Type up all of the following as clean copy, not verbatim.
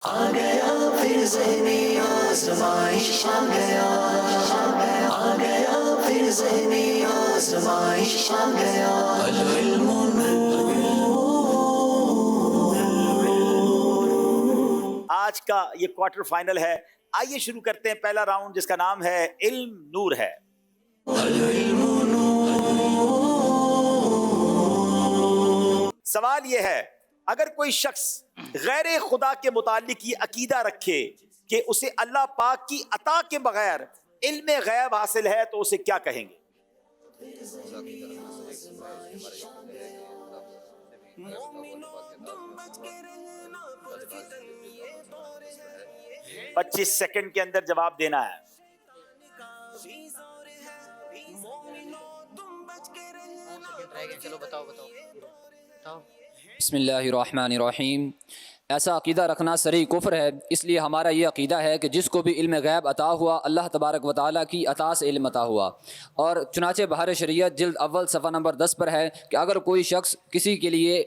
آ گیا پھر ذہنی آزمائش آ گیا، آ گیا پھر ذہنی آزمائش آ گیا، العلم آج کا یہ کوارٹر فائنل ہے۔ آئیے شروع کرتے ہیں پہلا راؤنڈ جس کا نام ہے علم نور ہے۔ سوال یہ ہے، اگر کوئی شخص غیر خدا کے متعلق یہ عقیدہ رکھے کہ اسے اللہ پاک کی عطا کے بغیر علم غیب حاصل ہے تو اسے کیا کہیں گے؟ 25 سیکنڈ کے اندر جواب دینا ہے۔ چلو بتاؤ۔ بسم اللہ الرحمن الرحیم۔ ایسا عقیدہ رکھنا صریح کفر ہے، اس لیے ہمارا یہ عقیدہ ہے کہ جس کو بھی علم غیب عطا ہوا اللہ تبارک و تعالیٰ کی عطا سے علم عطا ہوا، اور چنانچہ بحر شریعت جلد اول صفحہ نمبر 10 پر ہے کہ اگر کوئی شخص کسی کے لیے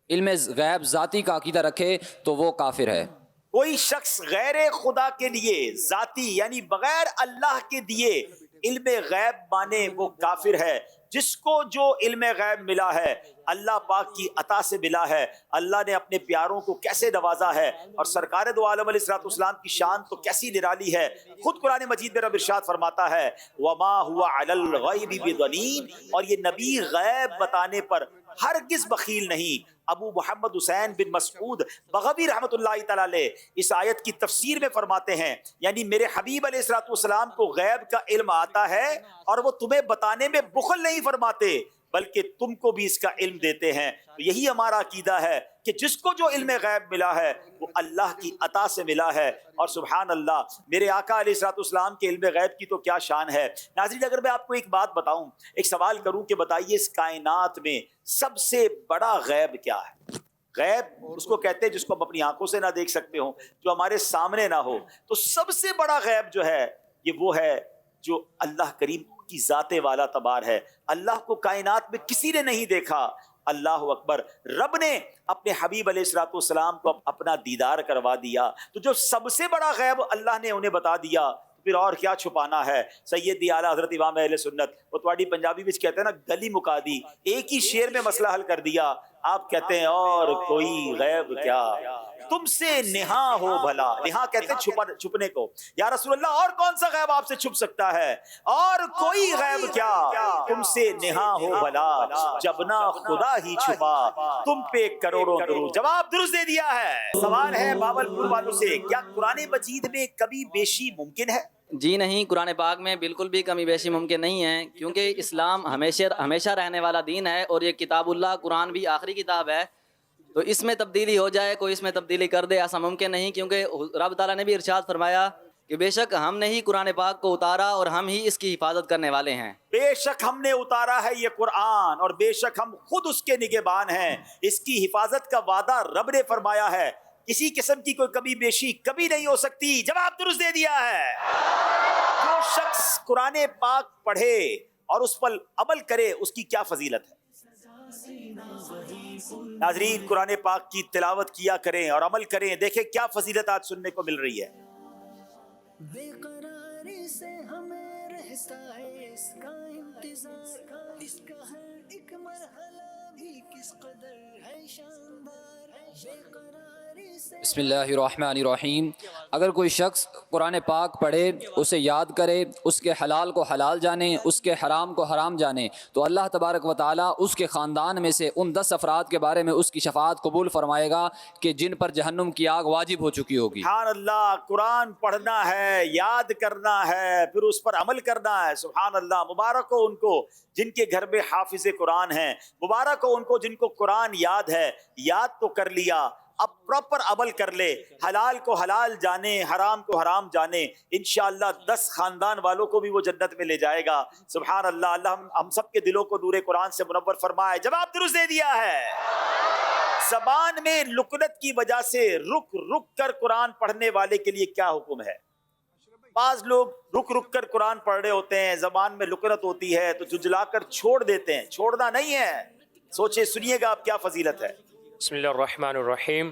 علم غیب ذاتی کا عقیدہ رکھے تو وہ کافر ہے۔ کوئی شخص غیر خدا کے لیے ذاتی یعنی بغیر اللہ کے دیے علم غیب مانے وہ کافر ہے۔ جس کو جو علم غیب ملا ہے اللہ پاک کی عطا سے ملا ہے۔ اللہ نے اپنے پیاروں کو کیسے نوازا ہے اور سرکار دو عالم علیہ السلام کی شان تو کیسی نرالی ہے۔ خود قرآن مجید میں رب ارشاد فرماتا ہے وما هو علی الغیب بضنین، اور یہ نبی غیب بتانے پر ہرگز بخیل نہیں۔ ابو محمد حسین بن مسعود بغوی رحمۃ اللہ تعالی علیہ اس آیت کی تفسیر میں فرماتے ہیں یعنی میرے حبیب علیہ السلام کو غیب کا علم آتا ہے اور وہ تمہیں بتانے میں بخل نہیں فرماتے بلکہ تم کو بھی اس کا علم دیتے ہیں۔ تو یہی ہمارا عقیدہ ہے کہ جس کو جو علم غیب ملا ہے وہ اللہ کی عطا سے ملا ہے، اور سبحان اللہ میرے آقا علیہ السلام کے علم غیب کی تو کیا شان ہے۔ ناظرین، اگر میں آپ کو ایک بات بتاؤں، ایک سوال کروں کہ بتائیے اس کائنات میں سب سے بڑا غیب کیا ہے؟ غیب اس کو کہتے ہیں جس کو ہم اپنی آنکھوں سے نہ دیکھ سکتے ہوں، جو ہمارے سامنے نہ ہو۔ تو سب سے بڑا غیب جو ہے یہ وہ ہے جو اللہ کریم کی ذات والا تبار ہے۔ اللہ کو کائنات میں کسی نے نہیں دیکھا۔ اللہ اکبر، رب نے اپنے حبیب علیہ السلام کو اپنا دیدار کروا دیا، تو جو سب سے بڑا غیب اللہ نے انہیں بتا دیا پھر اور کیا چھپانا ہے۔ سیدی اعلیٰ حضرت امام اہل سنت وہ تواڈی پنجابی وچ کہتے ہیں نا گلی مکا دی، ایک ہی شعر میں مسئلہ حل کر دیا۔ آپ کہتے ہیں اور کوئی غیب کیا تم سے نہاں ہو بھلا، نہاں کہتے ہیں چھپنے کو۔ یا رسول اللہ اور کون سا غیب آپ سے چھپ سکتا ہے؟ اور کوئی غیب کیا تم سے نہاں ہو بھلا، جب نہ خدا ہی چھپا تم پہ کروڑوں درود۔ جواب درست دے دیا ہے۔ سوال ہے باولپور والوں سے، کیا قرآن مجید میں کبھی بیشی ممکن ہے؟ جی نہیں، قرآن پاک میں بالکل بھی کمی بیشی ممکن نہیں ہے، کیونکہ اسلام ہمیشہ رہنے والا دین ہے، اور یہ کتاب اللہ قرآن بھی آخری کتاب ہے، تو اس میں تبدیلی ہو جائے، کوئی اس میں تبدیلی کر دے، ایسا ممکن نہیں، کیونکہ رب تعالیٰ نے بھی ارشاد فرمایا کہ بے شک ہم نے ہی قرآن پاک کو اتارا اور ہم ہی اس کی حفاظت کرنے والے ہیں۔ بے شک ہم نے اتارا ہے یہ قرآن اور بے شک ہم خود اس کے نگہبان ہیں۔ اس کی حفاظت کا وعدہ رب نے فرمایا ہے، کسی قسم کی کوئی کمی بیشی کبھی نہیں ہو سکتی۔ جواب درست دے دیا ہے۔ جو شخص قرآن پاک پڑھے اور اس پر عمل کرے اس کی کیا فضیلت ہے؟ ناظرین، قرآن پاک کی تلاوت کیا کریں اور عمل کریں، دیکھیں کیا فضیلت آج سننے کو مل رہی ہے۔ بے قراری سے ہمیں رہتا ہے اس کا انتظار، اس کا ہر ایک مرحلہ بھی کس قدر ہے شاندار، بے قراری سے بسم اللہ الرحمن الرحیم۔ اگر کوئی شخص قرآن پاک پڑھے، اسے یاد کرے، اس کے حلال کو حلال جانے، اس کے حرام کو حرام جانے، تو اللہ تبارک و تعالیٰ اس کے خاندان میں سے ان 10 افراد کے بارے میں اس کی شفاعت قبول فرمائے گا کہ جن پر جہنم کی آگ واجب ہو چکی ہوگی۔ سبحان اللہ، قرآن پڑھنا ہے، یاد کرنا ہے، پھر اس پر عمل کرنا ہے۔ سبحان اللہ، مبارک ہو ان کو جن کے گھر میں حافظ قرآن ہیں، مبارک ہو ان کو جن کو قرآن یاد ہے۔ یاد تو کر لیا، اب پراپر عمل کر لے، حلال کو حلال جانے، حرام کو حرام جانے، انشاءاللہ 10 خاندان والوں کو بھی وہ جنت میں لے جائے گا۔ سبحان اللہ، اللہ ہم سب کے دلوں کو نور قرآن سے منور فرمائے۔ جواب درست دے دیا ہے۔ زبان میں لکنت کی وجہ سے رک رک کر قرآن پڑھنے والے کے لیے کیا حکم ہے؟ بعض لوگ رک رک کر قرآن پڑھ رہے ہوتے ہیں، زبان میں لکنت ہوتی ہے تو جھجلا کر چھوڑ دیتے ہیں۔ چھوڑنا نہیں ہے، سوچے سنیے گا آپ کیا فضیلت ہے۔ بسم اللہ الرحمن الرحیم۔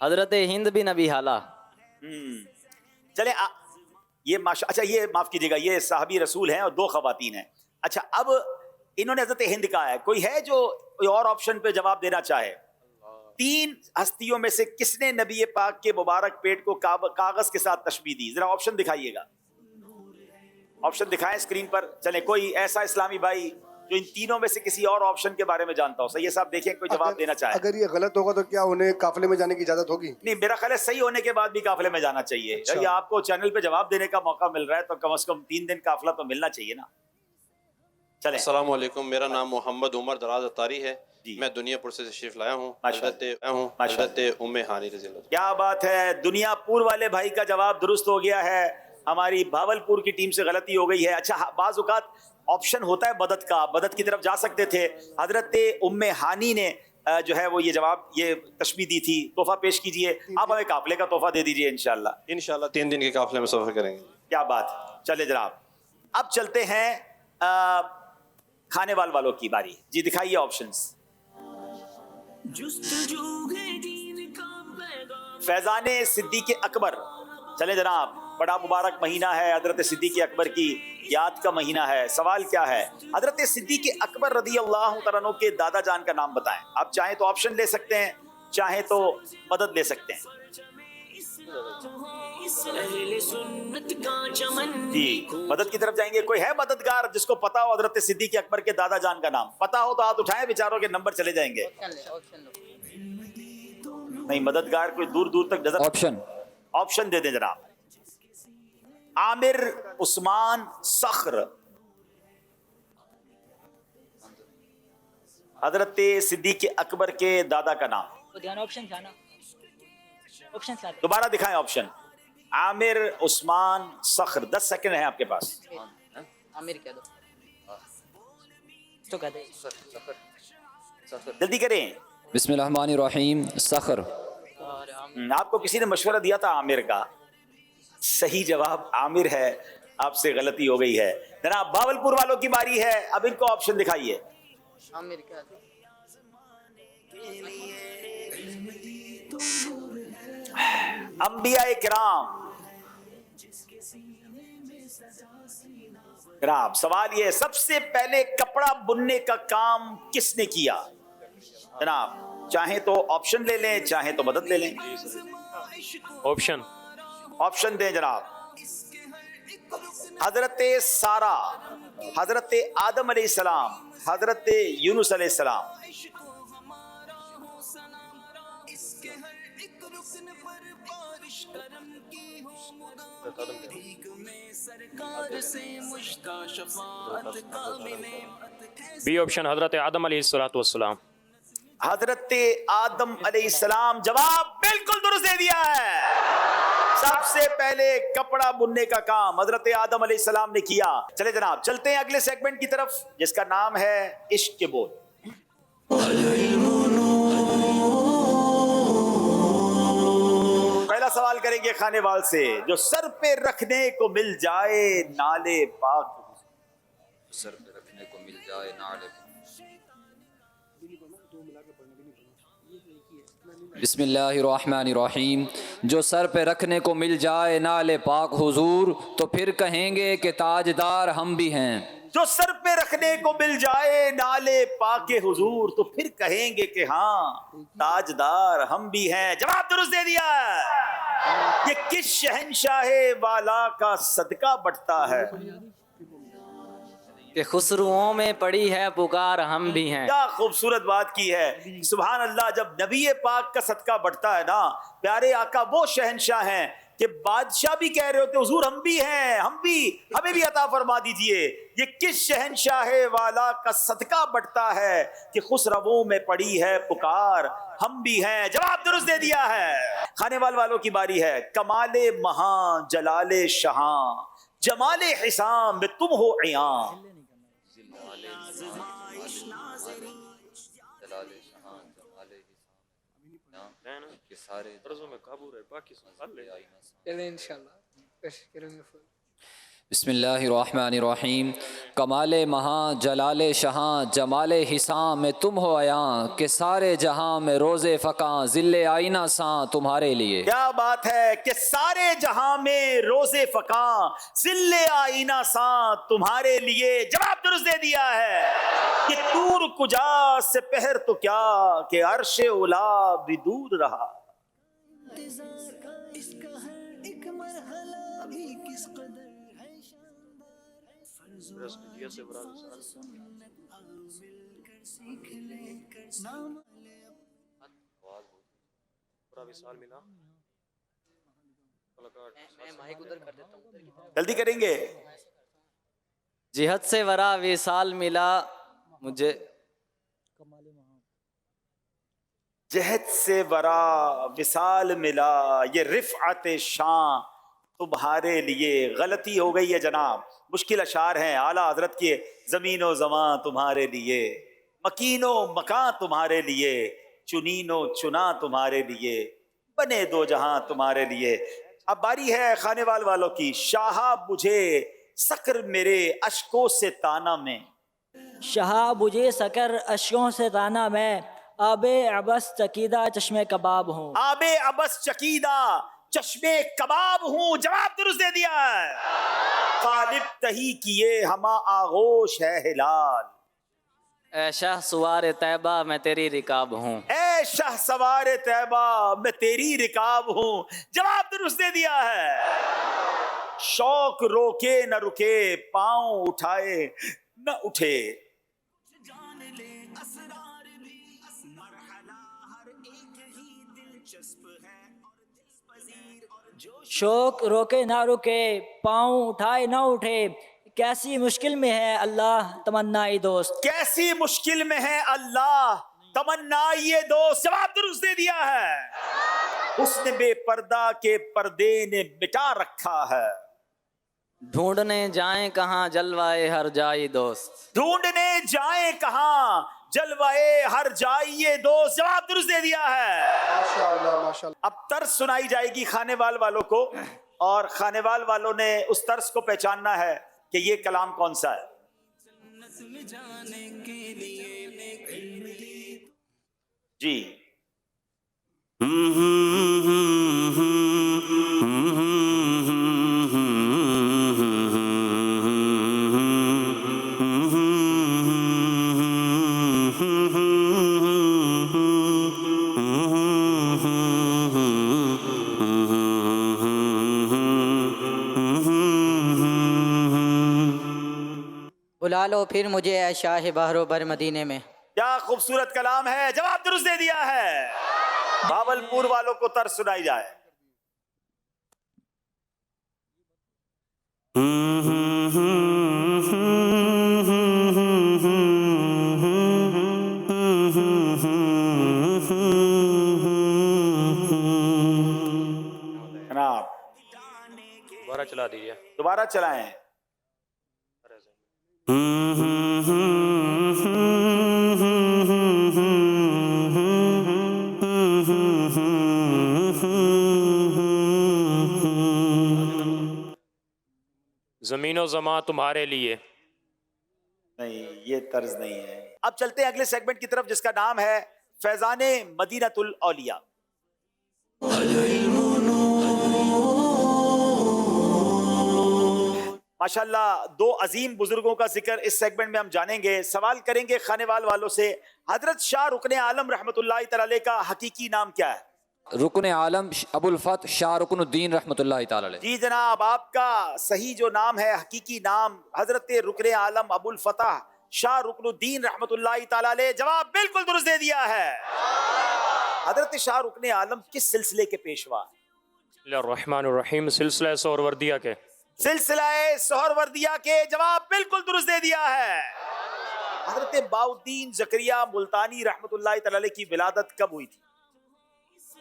حضرت ہند بن ابی حالہ. چلے یہ اچھا یہ معاف کیجیے گا، یہ صحابی رسول ہیں اور 2 خواتین ہیں. اچھا اب انہوں نے حضرت ہند کہا ہے، کوئی ہے جو کوئی اور آپشن پہ جواب دینا چاہے؟ 3 ہستیوں میں سے کس نے نبی پاک کے مبارک پیٹ کو کاغذ کے ساتھ تشبیہ دی؟ ذرا آپشن دکھائیے گا، آپشن دکھائیں اسکرین پر. چلیں کوئی ایسا اسلامی بھائی جو ان تینوں میں سے کسی اور آپشن کے بارے میں جانتا ہو. سید صاحب دیکھیں کوئی جواب دینا چاہے. اگر یہ غلط ہوگا تو کیا انہیں قافلے میں جانے کی اجازت ہوگی؟ نہیں، میرا خیال ہے صحیح ہونے کے بعد بھی قافلے میں جانا چاہیے. یہ آپ کو چینل پہ جواب دینے کا موقع مل رہا ہے تو کم از کم 3 دن قافلہ تو ملنا چاہیے نا. چلیں. السلام علیکم، میرا نام محمد عمر دراز اتاری ہے. میں دنیا پور سے تشریف لایا ہوں. حضرت ام ہانی رضی اللہ. کیا بات ہے، دنیا پور والے بھائی کا جواب درست ہو گیا ہے. ہماری بھاول پور کی ٹیم سے غلطی ہو گئی ہے. اچھا بعض اوقات آپشن ہوتا ہے مدد کا، مدد کی طرف جا سکتے تھے. حضرت ام ہانی نے جو ہے وہ یہ جواب یہ تشبیہ دی تھی. تحفہ پیش کیجئے، آپ ہمیں قافلے کا تحفہ دے دیجئے انشاءاللہ. انشاءاللہ 3 دن کے قافلے میں سفر کریں گے. کیا بات. چلے جناب اب چلتے ہیں کھانے والوں کی باری. جی دکھائیے آپشنز. فیضان صدیق اکبر. چلے جناب، بڑا مبارک مہینہ ہے، حضرت صدیق اکبر کی یاد کا مہینہ ہے. سوال کیا ہے؟ حضرت صدیق اکبر رضی اللہ تعالیٰ عنہ کے دادا جان کا نام بتائیں. آپ چاہیں تو آپشن لے سکتے ہیں، چاہیں تو مدد لے سکتے ہیں. جی مدد کی طرف جائیں گے. کوئی ہے مددگار جس کو پتا ہو حضرت صدیق اکبر کے دادا جان کا نام؟ پتا ہو تو ہاتھ اٹھائیں، بیچاروں کے نمبر چلے جائیں گے. نہیں، مددگار کوئی دور دور تک نظر. آپشن دے دیں جناب. عامر عثمان صخر، حضرت صدیق اکبر کے دادا کا نام. دوبارہ دکھائیں آپشن. عامر عثمان صخر. 10 سیکنڈ ہیں آپ کے پاس. جلدی کریں. بسم اللہ الرحمن الرحیم. صخر. آپ کو کسی نے مشورہ دیا تھا عامر کا، صحیح جواب عامر ہے. آپ سے غلطی ہو گئی ہے. جناب بھاول پور والوں کی باری ہے، اب ان کو آپشن دکھائیے. انبیاء کرام. جناب سوال یہ ہے، سب سے پہلے کپڑا بننے کا کام کس نے کیا؟ جناب چاہیں تو آپشن لے لیں، چاہیں تو مدد لے لیں. آپشن دیں جناب. حضرت سارہ، حضرت آدم علیہ السلام، حضرت یونس علیہ السلام. بی آپشن حضرت آدم علیہ السلام. حضرت آدم علیہ السلام. جواب بالکل درست دے دیا ہے. سب سے پہلے کپڑا بننے کا کام حضرت آدم علیہ السلام نے کیا. چلے جناب چلتے ہیں اگلے سیگمنٹ کی طرف جس کا نام ہے عشق کے بول. پہلا سوال کریں گے کھانے وال سے. جو سر پہ رکھنے کو مل جائے نالے پاک. سر پہ رکھنے کو مل جائے نالے. بسم اللہ الرحمن الرحیم. جو سر پہ رکھنے کو مل جائے نال پاک حضور تو پھر کہیں گے کہ تاجدار ہم بھی ہیں. جو سر پہ رکھنے کو مل جائے نال پاک حضور تو پھر کہیں گے کہ ہاں تاجدار ہم بھی ہیں. جواب درست دے دیا. یہ کس شہنشاہ والا کا صدقہ بٹتا ہے؟ کہ خسروؤں میں پڑی ہے پکار ہم بھی ہیں. کیا خوبصورت بات کی ہے. سبحان اللہ. جب نبی پاک کا صدقہ بڑھتا ہے نا، پیارے آقا وہ شہنشاہ ہیں کہ بادشاہ بھی کہہ رہے ہوتے حضور ہم بھی ہیں، ہم بھی، ہمیں بھی عطا فرما دیجئے. یہ کس شہنشاہ والا کا صدقہ بڑھتا ہے کہ خسروؤں میں پڑی ہے پکار ہم بھی ہیں. جواب درست دے دیا ہے. کھانے والوں کی باری ہے. کمال مہاں جلال شہاں جمال حسام میں تم ہو عیاں. بسم اللہ الرحمن الرحیم کمال مہاں جلال شہاں جمال حساں میں تم ہو عیاں کہ سارے جہاں میں روز فقاں ذل آئینہ ساں تمہارے لیے. کیا بات ہے کہ سارے جہاں میں روز فقاں ذل آئینہ ساں تمہارے لیے. جواب درست دے دیا ہے کہ دور کجا سے پہر تو کیا کہ عرش اولا بھی دور رہا. انتظار کا اس کا ہر ایک مرحلہ بھی کس قدر ہے شاندار. فرض و سنت آ مل کر سیکھ لے کر نام لے. جلدی کریں گے. جہت سے ورا وصال ملا مجھے. جہد سے ورا وصال ملا یہ رفعت شان تمہارے لیے. غلطی ہو گئی ہے جناب, مشکل اشعار ہیں اعلیٰ حضرت کے. زمین و زمان تمہارے لیے, مکین و مکان تمہارے لیے, چنین و چنا تمہارے لیے, بنے دو جہاں تمہارے لیے. اب باری ہے خانے والوں کی. شاہ بجھے سکر میرے اشکوں سے تانا میں. شہا بجھے سکر اشکوں سے تانا میں آب عبس چکیدہ چشم کباب ہوں. آب ابس چکیدہ چشمے کباب ہوں. جواب درست دے دیا ہے. غالب تہی کیے ہما آغوش ہے ہلال. اے شاہ سوار طیبہ میں تیری رکاب ہوں. اے شاہ سوار طیبہ میں تیری رکاب ہوں. جواب درست دے دیا ہے. شوق روکے نہ رکے پاؤں اٹھائے نہ اٹھے. جان لے اسرار بھی مرحلہ ہر ایک ہی دلچسپ ہے اور دل پذیر اور جوش. شوق روکے نہ رکے پاؤں اٹھائے نہ اٹھے کیسی مشکل میں ہے اللہ تمنائی دوست. کیسی مشکل میں ہے اللہ تمنا یہ دوست. جواب درست دے دیا ہے. حسن بے پردہ کے پردے نے مٹا رکھا ہے. ڈھونڈنے جائیں کہاں جلوائے ہر جائی دوست. ڈھونڈنے جائیں کہاں جلوائے ہر جائیے دوست. جواب درست دے دیا ہے. ماشاءاللہ ماشاءاللہ. اب طرز سنائی جائے گی خانے والوں کو, اور خانے والوں نے اس طرز کو پہچاننا ہے کہ یہ کلام کون سا ہے. نظم جانے کے لیے علم دی. جی بلا لو پھر مجھے اے شاہ بحر و بر مدینے میں. کیا خوبصورت کلام ہے. جواب درست دے دیا ہے. بھاولپور والوں کو طرز سنائی جائے. جناب دوبارہ چلا دیجیے. دوبارہ چلائیں. زمین و زمان تمہارے لیے. نہیں, یہ طرز نہیں ہے. اب چلتے ہیں اگلے سیگمنٹ کی طرف جس کا نام ہے فیضان مدینۃ الاولیاء. ماشاءاللہ دو عظیم بزرگوں کا ذکر اس سیگمنٹ میں ہم جانیں گے. سوال کریں گے خانے والوں سے, حضرت شاہ رکن عالم رحمۃ اللہ تعالی علیہ کا حقیقی نام کیا ہے؟ رکن عالم ابو الفتح شاہ رکن الدین رحمۃ اللہ تعالی علیہ. جی جناب, آپ کا صحیح جو نام ہے, حقیقی نام حضرت رکن عالم ابو الفتح شاہ رکن الدین رحمۃ اللہ تعالی علیہ. جواب بالکل درست دے دیا ہے. حضرت شاہ رکن عالم کس سلسلے کے پیشوا؟ بسم اللہ الرحمن الرحیم. سلسلہ سہروردیہ کے. سلسلہ سہروردیہ کے. جواب بالکل درست دے دیا ہے. حضرت باؤدین زکریا ملتانی رحمۃ اللہ تعالی علیہ کی ولادت کب ہوئی تھی؟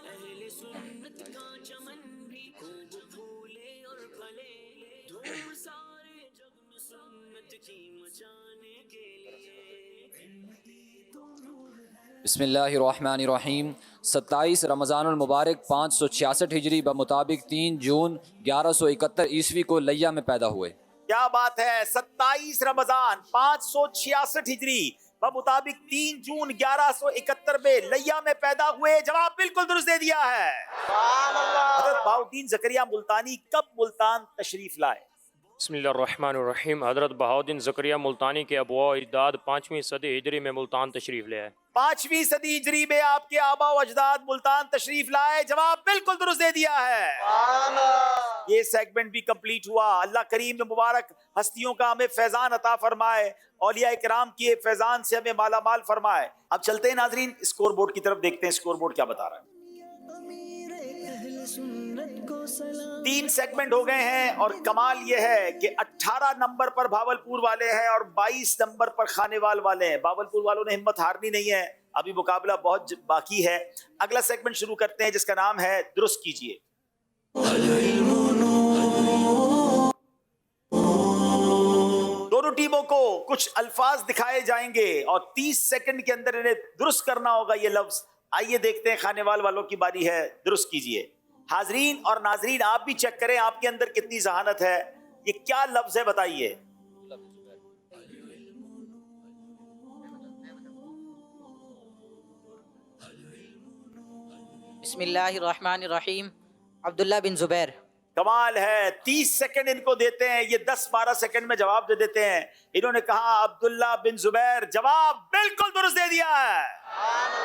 اہل سنت کا چمن بھی خوب پھولے اور پھلے دھوم سارے جگ میں سنت کی مچانے کے لیے. بسم اللہ الرحمن الرحیم. 27 رمضان المبارک 566 ہجری بمطابق 3 جون 1171 عیسوی کو لیا میں پیدا ہوئے. کیا بات ہے. 27 رمضان 566 ہجری بمطابق 3 جون 1171 میں لیا میں پیدا ہوئے. جواب بالکل درست دے دیا ہے. حضرت بہاؤالدین زکریا ملتانی کب ملتان تشریف لائے؟ بسم اللہ الرحمن الرحیم. حضرت بہاؤالدین زکریا ملتانی کے ابواء و اجداد 5ویں صدی ہجری میں ملتان تشریف لے آئے. 5ویں صدی ہجری میں آپ کے آبا و اجداد ملتان تشریف لائے. جواب بالکل درست دے دیا ہے. یہ سیگمنٹ بھی کمپلیٹ ہوا. اللہ کریم نے مبارک ہستیوں کا ہمیں فیضان عطا فرمائے, اولیاء کرام کی فیضان سے ہمیں مالا مال فرمائے. اب چلتے ہیں ناظرین اسکور بورڈ کی طرف, دیکھتے ہیں اسکور بورڈ کیا بتا رہا ہے. امیر اہل سنت کو سلام. 3 سیگمنٹ ہو گئے ہیں اور کمال یہ ہے کہ 18 نمبر پر بھاولپور والے ہیں اور 22 نمبر پر خانیوال والے ہیں. بھاولپور والوں نے ہمت ہارنی نہیں ہے, ابھی مقابلہ بہت باقی ہے. اگلا سیگمنٹ شروع کرتے ہیں جس کا نام ہے درست کیجئے. دونوں ٹیموں کو کچھ الفاظ دکھائے جائیں گے اور 30 سیکنڈ کے اندر انہیں درست کرنا ہوگا یہ لفظ. آئیے دیکھتے ہیں, خانیوال والوں کی باری ہے, درست کیجئے. حاضرین اور ناظرین آپ بھی چیک کریں آپ کے اندر کتنی ذہانت ہے. یہ کیا لفظ ہے بتائیے. بسم اللہ الرحمن الرحیم. عبداللہ بن زبیر. کمال ہے. 30 سیکنڈ ان کو دیتے ہیں, یہ 10-12 سیکنڈ میں جواب دے دیتے ہیں. انہوں نے کہا عبداللہ بن زبیر. جواب بالکل درست دے دیا ہے.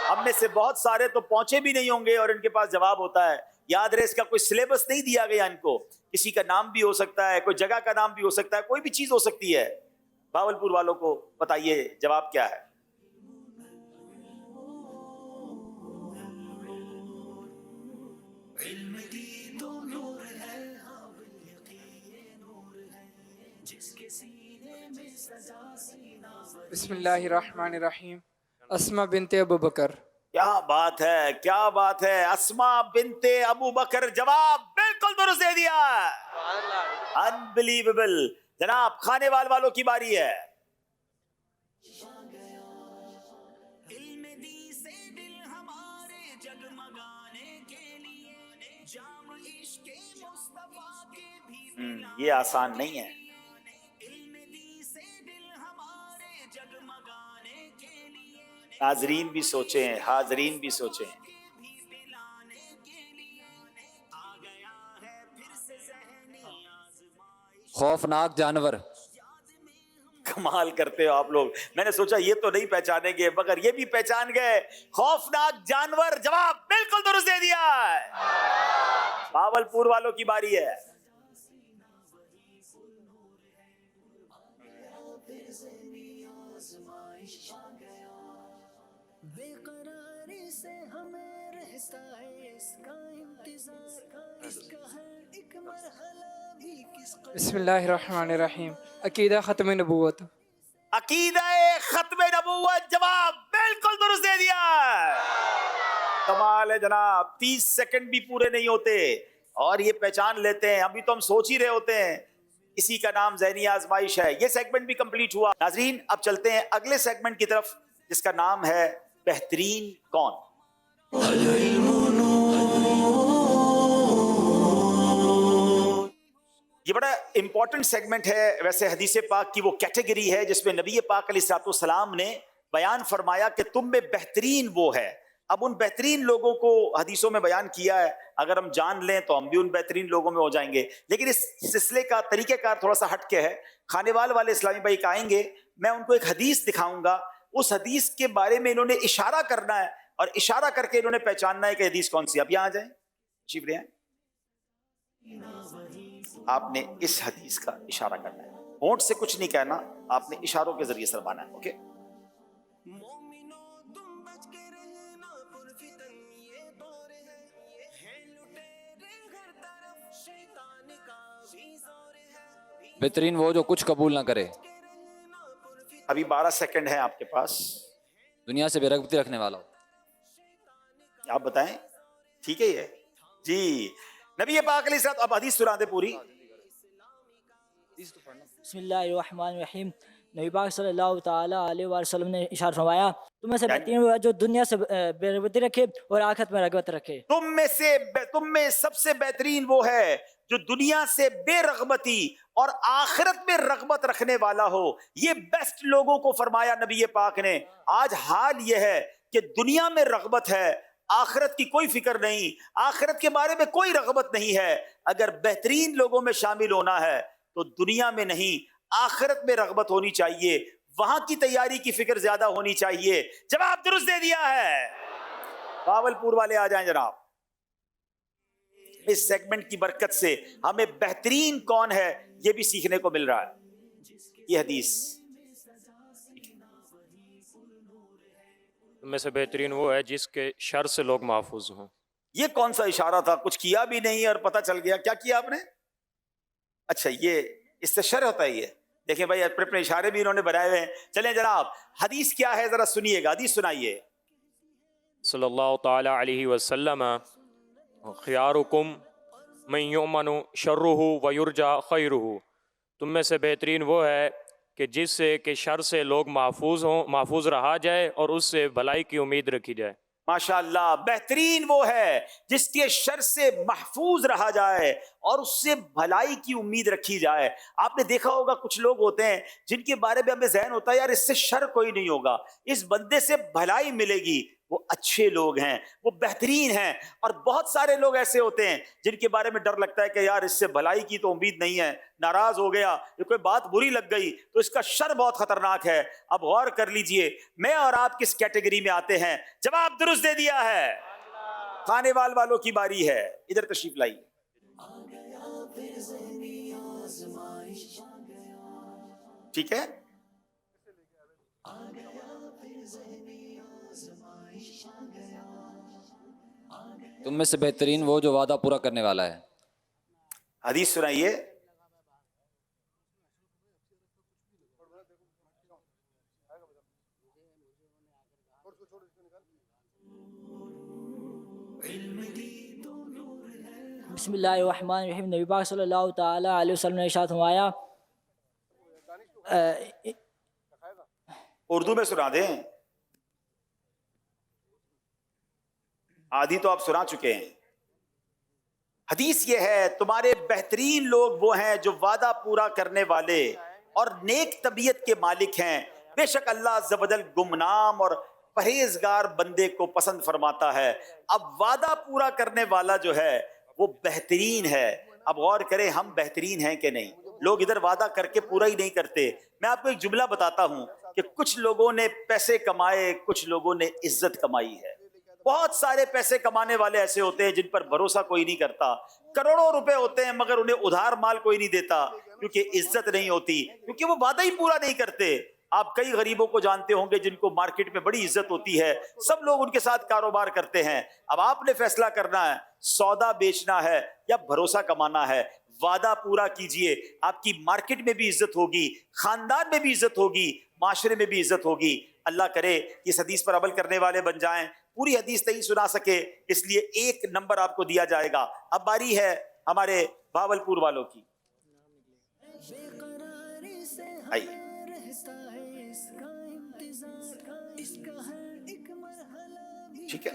ہم میں سے بہت سارے تو پہنچے بھی نہیں ہوں گے اور ان کے پاس جواب ہوتا ہے. یاد رہے اس کا کوئی سلیبس نہیں دیا گیا ان کو. کسی کا نام بھی ہو سکتا ہے, کوئی جگہ کا نام بھی ہو سکتا ہے, کوئی بھی چیز ہو سکتی ہے. بھاولپور والوں کو بتائیے جواب کیا ہے. بسم اللہ الرحمن الرحیم. اسما بنت ابو بکر. کیا بات ہے, کیا بات ہے. اسما بنت ابو بکر. جواب بالکل درست دے دیا. انبلیویبل. جناب خانیوال والوں کی باری ہے. علم دی سے دل ہمارے جگمگانے کے لیے جام عشق مصطفیٰ کے بھی یہ آسان نہیں ہے. حاضرین بھی سوچیں, حاضرین بھی سوچیں. خوفناک جانور. کمال کرتے ہو آپ لوگ. میں نے سوچا یہ تو نہیں پہچانیں گے مگر یہ بھی پہچان گئے. خوفناک جانور. جواب بالکل درست دے دیا. بھاولپور والوں کی باری ہے. بے قراری سے ہمیں رہتا ہے اس کا انتظار, اس کا ہر ایک مرحلہ بھی کس قدر. بسم اللہ الرحمن الرحیم. عقیدہ ختم نبوت. عقیدہ ختم نبوت. جواب بالکل درست دے دیا. کمال ہے جناب. 30 سیکنڈ بھی پورے نہیں ہوتے اور یہ پہچان لیتے ہیں. ابھی تو ہم سوچ ہی رہے ہوتے ہیں. اسی کا نام ذہنی آزمائش ہے. یہ سیگمنٹ بھی کمپلیٹ ہوا. ناظرین اب چلتے ہیں اگلے سیگمنٹ کی طرف جس کا نام ہے بہترین کون. یہ بڑا امپورٹنٹ سیگمنٹ ہے. ویسے حدیث پاک کی وہ کیٹیگری ہے جس میں نبی پاک علیہ الصلوۃ والسلام نے بیان فرمایا کہ تم میں بہترین وہ ہے. اب ان بہترین لوگوں کو حدیثوں میں بیان کیا ہے. اگر ہم جان لیں تو ہم بھی ان بہترین لوگوں میں ہو جائیں گے. لیکن اس سلسلے کا طریقہ کار تھوڑا سا ہٹ کے ہے. خانیوال والے اسلامی بھائی آئیں گے, میں ان کو ایک حدیث دکھاؤں گا. اس حدیث کے بارے میں انہوں نے اشارہ کرنا ہے اور اشارہ کر کے انہوں نے پہچاننا ہے کہ حدیث کون سی. اب یہاں آ جائیں, تشریف لے آئیں. آپ نے اس حدیث کا اشارہ کرنا ہے. ہونٹ سے کچھ نہیں کہنا, آپ نے اشاروں کے ذریعے سرمانا ہے. اوکے. بہترین وہ جو کچھ قبول نہ کرے. ابھی 12 سیکنڈ ہیں آپ کے پاس. دنیا سے بے رغبتی رکھنے والا ہو. آپ بتائیں ٹھیک ہے یہ جی. نبی پاک علیہ الصلوۃ. اب حدیث سنا دے پوری. بسم اللہ الرحمن الرحیم. نبی پاک صلی اللہ تعالی علیہ وسلم نے ارشاد فرمایا تم میں سے بہترین وہ ہے جو دنیا سے بے رغبتی رکھے اور آخرت میں رغبت رکھے. تم میں سب سے بہترین وہ ہے جو دنیا سے بے رغبتی اور آخرت میں رغبت رکھنے والا ہو. یہ بیسٹ لوگوں کو فرمایا نبی پاک نے. آج حال یہ ہے کہ دنیا میں رغبت ہے، آخرت کی کوئی فکر نہیں، آخرت کے بارے میں کوئی رغبت نہیں ہے. اگر بہترین لوگوں میں شامل ہونا ہے تو دنیا میں نہیں، آخرت میں رغبت ہونی چاہیے، وہاں کی تیاری کی فکر زیادہ ہونی چاہیے. جواب درست دے دیا ہے. باولپور والے آ جائیں جناب. اس سیگمنٹ کی برکت سے ہمیں بہترین کون ہے یہ بھی سیکھنے کو مل رہا ہے. یہ حدیث ان میں سے بہترین وہ ہے جس کے شر سے لوگ محفوظ ہوں. یہ کون سا اشارہ تھا؟ کچھ کیا بھی نہیں اور پتہ چل گیا. کیا کیا آپ نے؟ اچھا، یہ اس سے شر ہوتا ہے. یہ دیکھیں بھائی، اپنے اپنے اشارے بھی انہوں نے بنائے ہوئے ہیں. چلیں جناب، حدیث کیا ہے ذرا سنیے گا. حدیث سنائیے. صلی اللہ تعالی علیہ وسلم خیارکم من یؤمن شرہ ویرجا خیرہ. تم میں سے بہترین وہ ہے کہ جس سے کہ شر سے لوگ محفوظ رہا جائے اور اس سے بھلائی کی امید رکھی جائے. ماشاءاللہ، بہترین وہ ہے جس کے شر سے محفوظ رہا جائے اور اس سے بھلائی کی امید رکھی جائے. آپ نے دیکھا ہوگا کچھ لوگ ہوتے ہیں جن کے بارے میں ہمیں ذہن ہوتا ہے یار اس سے شر کوئی نہیں ہوگا، اس بندے سے بھلائی ملے گی. وہ اچھے لوگ ہیں، وہ بہترین ہیں. اور بہت سارے لوگ ایسے ہوتے ہیں جن کے بارے میں ڈر لگتا ہے کہ یار اس سے بھلائی کی تو امید نہیں ہے، ناراض ہو گیا، یہ کوئی بات بری لگ گئی تو اس کا شر بہت خطرناک ہے. اب غور کر لیجئے میں اور آپ کس کیٹیگری میں آتے ہیں. جواب درست دے دیا ہے. کھانے والوں کی باری ہے. ادھر تشریف لائیے. ٹھیک ہے، تم میں سے بہترین وہ جو وعدہ پورا کرنے والا ہے. حدیث سنائیے. بسم اللہ الرحمن الرحیم. نبی پاک صلی اللہ تعالی علیہ وسلم نے ارشاد فرمایا، اردو میں سنا دیں. آدھی تو آپ سنا چکے ہیں. حدیث یہ ہے تمہارے بہترین لوگ وہ ہیں جو وعدہ پورا کرنے والے اور نیک طبیعت کے مالک ہیں. بے شک اللہ عز و جل گمنام اور پرہیزگار بندے کو پسند فرماتا ہے. اب وعدہ پورا کرنے والا جو ہے وہ بہترین ہے. اب غور کریں ہم بہترین ہیں کہ نہیں. لوگ ادھر وعدہ کر کے پورا ہی نہیں کرتے. میں آپ کو ایک جملہ بتاتا ہوں کہ کچھ لوگوں نے پیسے کمائے، کچھ لوگوں نے عزت کمائی ہے. بہت سارے پیسے کمانے والے ایسے ہوتے ہیں جن پر بھروسہ کوئی نہیں کرتا. کروڑوں روپے ہوتے ہیں مگر انہیں ادھار مال کوئی نہیں دیتا کیونکہ عزت نہیں ہوتی، کیونکہ وہ وعدہ ہی پورا نہیں کرتے. آپ کئی غریبوں کو جانتے ہوں گے جن کو مارکیٹ میں بڑی عزت ہوتی ہے، سب لوگ ان کے ساتھ کاروبار کرتے ہیں. اب آپ نے فیصلہ کرنا ہے سودا بیچنا ہے یا بھروسہ کمانا ہے. وعدہ پورا کیجئے، آپ کی مارکیٹ میں بھی عزت ہوگی، خاندان میں بھی عزت ہوگی، معاشرے میں بھی عزت ہوگی. اللہ کرے کہ اس حدیث پر عمل کرنے والے بن جائیں. پوری حدیث نہیں سنا سکے اس لیے 1 نمبر آپ کو دیا جائے گا. اب باری ہے ہمارے بھاولپور والوں کی. آئیے. ٹھیک ہے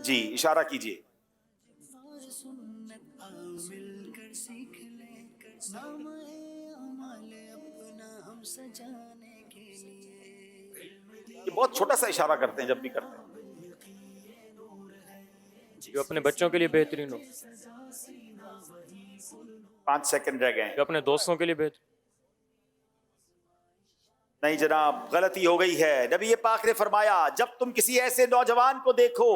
جی، اشارہ کیجئے. یہ بہت چھوٹا سا اشارہ کرتے ہیں جب بھی کرتے ہیں. جو اپنے بچوں کے لیے بہترین ہو. 5 سیکنڈ رہ گئے ہیں. جو اپنے دوستوں کے لیے بہترین. نہیں جناب، غلطی ہو گئی ہے. نبی پاک نے فرمایا جب تم کسی ایسے نوجوان کو دیکھو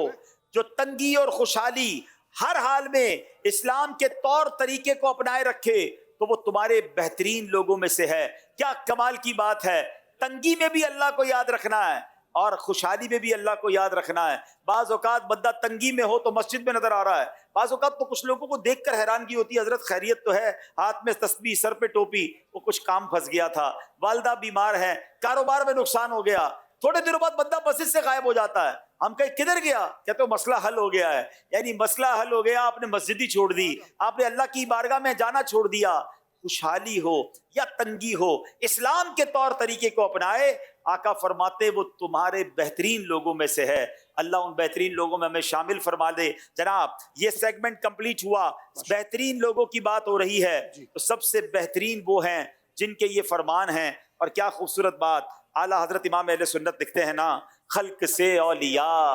جو تنگی اور خوشحالی ہر حال میں اسلام کے طور طریقے کو اپنائے رکھے تو وہ تمہارے بہترین لوگوں میں سے ہے. کیا کمال کی بات ہے. تنگی میں بھی اللہ کو یاد رکھنا ہے اور خوشحالی میں بھی اللہ کو یاد رکھنا ہے. بعض اوقات بندہ تنگی میں ہو تو مسجد میں نظر آ رہا ہے، بعض اوقات تو کچھ لوگوں کو دیکھ کر حیرانگی ہوتی ہے، حضرت خیریت تو ہے، ہاتھ میں تسبیح، سر پہ ٹوپی، وہ کچھ کام پھنس گیا تھا، والدہ بیمار ہے، کاروبار میں نقصان ہو گیا، تھوڑے دنوں بعد بندہ مسجد سے غائب ہو جاتا ہے. ہم کہیں کدھر گیا؟ کہتے ہو مسئلہ حل ہو گیا ہے. یعنی مسئلہ حل ہو گیا، آپ نے مسجد ہی چھوڑ دی، آپ نے اللہ کی بارگاہ میں جانا چھوڑ دیا. خوشحالی ہو یا تنگی ہو، اسلام کے طور طریقے کو اپنائے آقا فرماتے وہ تمہارے بہترین لوگوں میں سے ہے. اللہ ان بہترین لوگوں میں ہمیں شامل فرما دے. جناب یہ سیگمنٹ کمپلیٹ ہوا. بہترین لوگوں کی بات ہو رہی ہے تو سب سے بہترین وہ ہیں جن کے یہ فرمان ہیں. اور کیا خوبصورت بات اعلیٰ حضرت امام اہل سنت لکھتے ہیں نا, خلق سے اولیاء,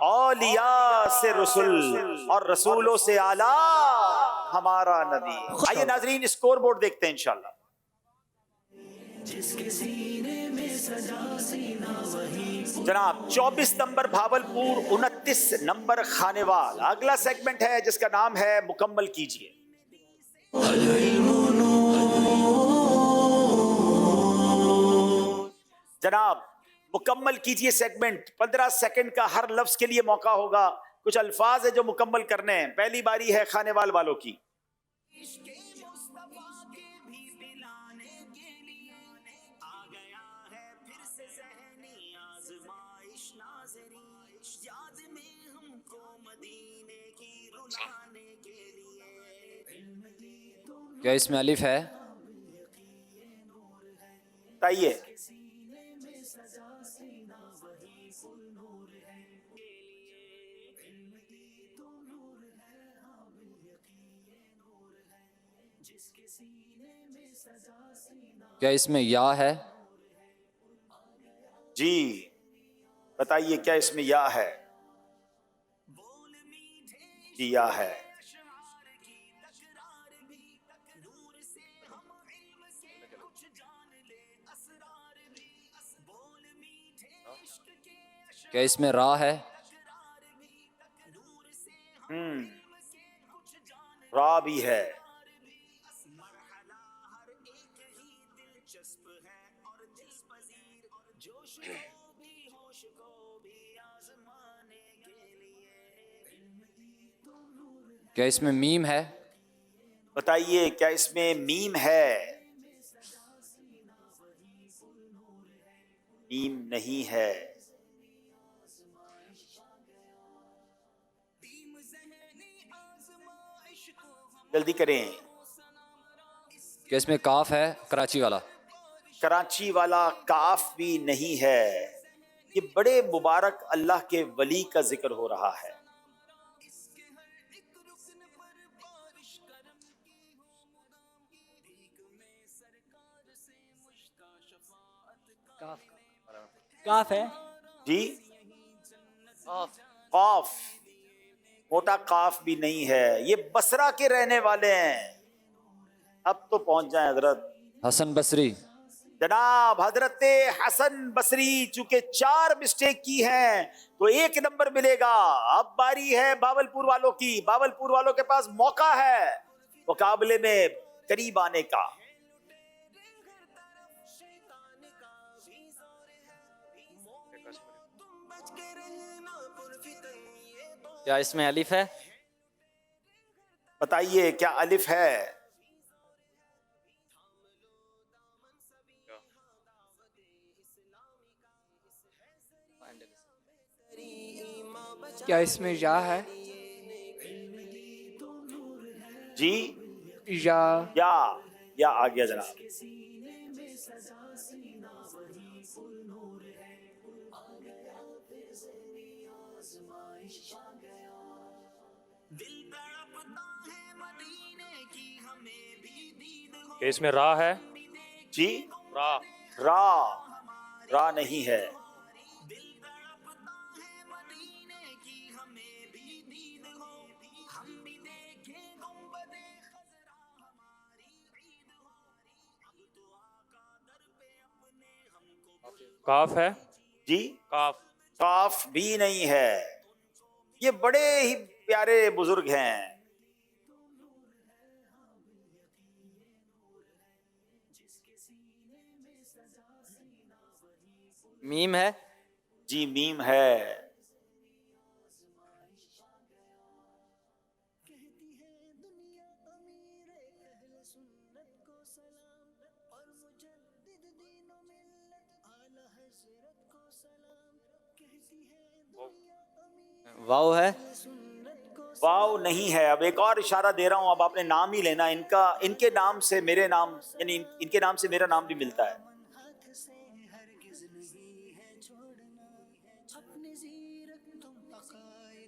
اولیاء سے رسول, اور رسولوں سے اعلیٰ ہمارا نبی. آئیے ناظرین اسکور بورڈ دیکھتے ہیں انشاءاللہ. جناب 24 نمبر بھاولپور, 29 نمبر خانیوال. اگلا سیگمنٹ ہے جس کا نام ہے مکمل کیجئے. جناب مکمل کیجئے سیگمنٹ. 15 سیکنڈ کا ہر لفظ کے لیے موقع ہوگا. کچھ الفاظ ہے جو مکمل کرنے ہیں. پہلی باری ہے خانیوال والوں کی. کیا اس میں الف ہے؟ بتائیے. کیا اس میں یا ہے؟ جی بتائیے کیا اس میں یا ہے؟ جی یا ہے. کیا اس میں را ہے؟ را بھی ہے. کیا اس میں میم ہے؟ بتائیے کیا اس میں میم ہے؟ میم نہیں ہے. جلدی کریں. کیا اس میں کاف ہے؟ کراچی والا. کراچی والا کاف بھی نہیں ہے. یہ بڑے مبارک اللہ کے ولی کا ذکر ہو رہا ہے. کاف ہے جی قاف. موٹا قاف بھی نہیں ہے. یہ بصرہ کے رہنے والے ہیں. اب تو پہنچ جائیں حضرت. حسن بصری. جناب حضرت حسن بصری چونکہ 4 مسٹیک کی ہیں تو 1 نمبر ملے گا. اب باری ہے بھاولپور والوں کی. بھاولپور والوں کے پاس موقع ہے مقابلے میں قریب آنے کا. کیا اس میں الف ہے؟ بتائیے کیا الف ہے؟ کیا اس میں یا ہے؟ جی یا آ گیا جناب. کہ اس میں را ہے؟ جی را. را نہیں ہے. کاف ہے؟ جی کاف. کاف بھی نہیں ہے. یہ بڑے ہی پیارے بزرگ ہیں. میم ہے؟ جی میم ہے. واو ہے؟ واو نہیں ہے. اب ایک اور اشارہ دے رہا ہوں, اب آپ نے نام ہی لینا. ان کے نام سے میرے نام, یعنی ان کے نام سے میرا نام بھی ملتا ہے.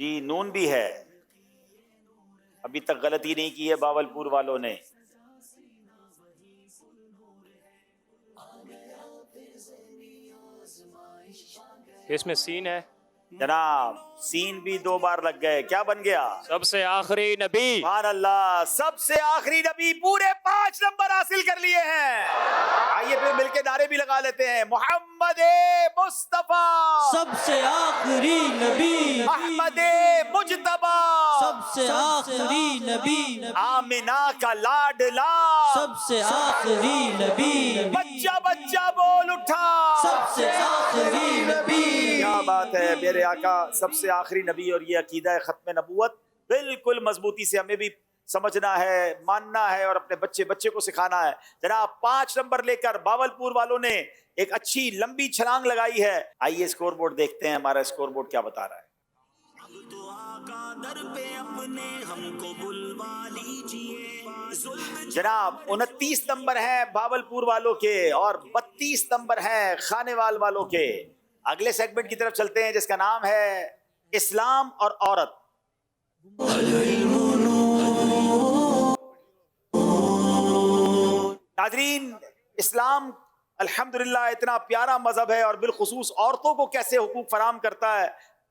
جی نون بھی ہے، ابھی تک غلطی نہیں کی ہے باولپور والوں نے. اس میں سین ہے جناب سین بھی 2 بار لگ گئے، کیا بن گیا؟ سب سے آخری نبی. سبحان اللہ، سب سے آخری نبی. پورے 5 نمبر حاصل کر لیے ہیں. آئیے پھر مل کے نعرے بھی لگا لیتے ہیں. محمد مصطفیٰ سب سے آخری نبی، احمد مجتبی سب سے آخری نبی، آمنہ کا لاڈلا سب سے آخری نبی، بچہ بچہ بول اٹھا سب سے آخری نبی. کیا بات ہے میرے آقا سب سے آخری نبی. اور یہ عقیدہ ختم نبوت بالکل مضبوطی سے ہمیں بھی سمجھنا ہے، ماننا ہے اور اپنے بچے کو سکھانا ہے. جناب 5 نمبر لے کر باولپور والوں نے ایک اچھی لمبی چھلانگ لگائی ہے. آئیے اسکور بورڈ دیکھتے ہیں ہمارا اسکور بورڈ کیا بتا رہا ہے. جناب 29 نمبر ہیں باولپور والوں کے اور 32 نمبر ہیں خانیوال والوں کے. اگلے سیگمنٹ کی طرف چلتے ہیں جس کا نام ہے اسلام اور عورت. ناظرین، اسلام الحمدللہ اتنا پیارا مذہب ہے اور بالخصوص عورتوں کو کیسے حقوق فراہم کرتا ہے.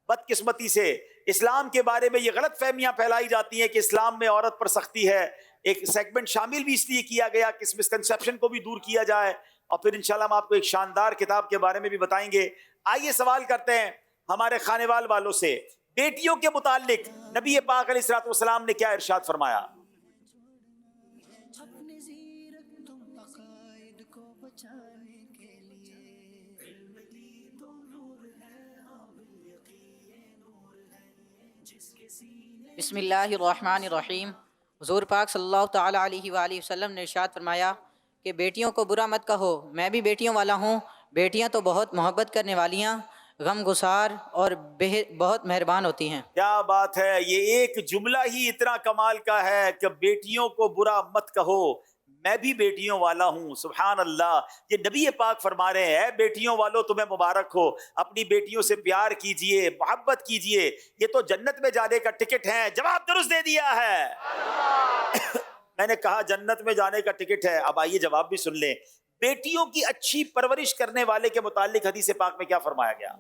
بدقسمتی سے اسلام کے بارے میں یہ غلط فہمیاں پھیلائی جاتی ہیں کہ اسلام میں عورت پر سختی ہے. ایک سیگمنٹ شامل بھی اس لیے کیا گیا کہ اس مسکنسیپشن کو بھی دور کیا جائے اور پھر انشاءاللہ ہم آپ کو ایک شاندار کتاب کے بارے میں بھی بتائیں گے. آئیے سوال کرتے ہیں ہمارے خانیوال والوں سے، بیٹیوں کے متعلق نبی پاک علیہ الصلوۃ والسلام نے کیا ارشاد فرمایا؟ بسم اللہ الرحمن الرحیم. حضور پاک صلی اللہ تعالیٰ علیہ وآلہ وسلم نے ارشاد فرمایا کہ بیٹیوں کو برا مت کہو، میں بھی بیٹیوں والا ہوں. بیٹیاں تو بہت محبت کرنے والیاں، غم گسار اور بہت مہربان ہوتی ہیں. کیا بات ہے، یہ ایک جملہ ہی اتنا کمال کا ہے کہ بیٹیوں کو برا مت کہو، میں بھی بیٹیوں والا ہوں. سبحان اللہ، یہ نبی پاک فرما رہے ہیں بیٹیوں والوں تمہیں مبارک ہو، اپنی بیٹیوں سے پیار کیجئے، محبت کیجئے، یہ تو جنت میں جانے کا ٹکٹ ہے. جواب درست دے دیا ہے. میں نے کہا جنت میں جانے کا ٹکٹ ہے. اب آئیے جواب بھی سن لیں. بیٹیوں کی اچھی پرورش کرنے والے کے متعلق حدیث پاک میں کیا فرمایا گیا؟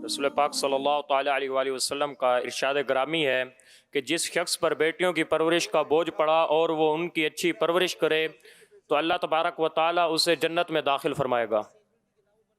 رسول پاک صلی اللہ تعالیٰ علیہ وآلہ وسلم کا ارشاد گرامی ہے کہ جس شخص پر بیٹیوں کی پرورش کا بوجھ پڑا اور وہ ان کی اچھی پرورش کرے تو اللہ تبارک و تعالیٰ اسے جنت میں داخل فرمائے گا.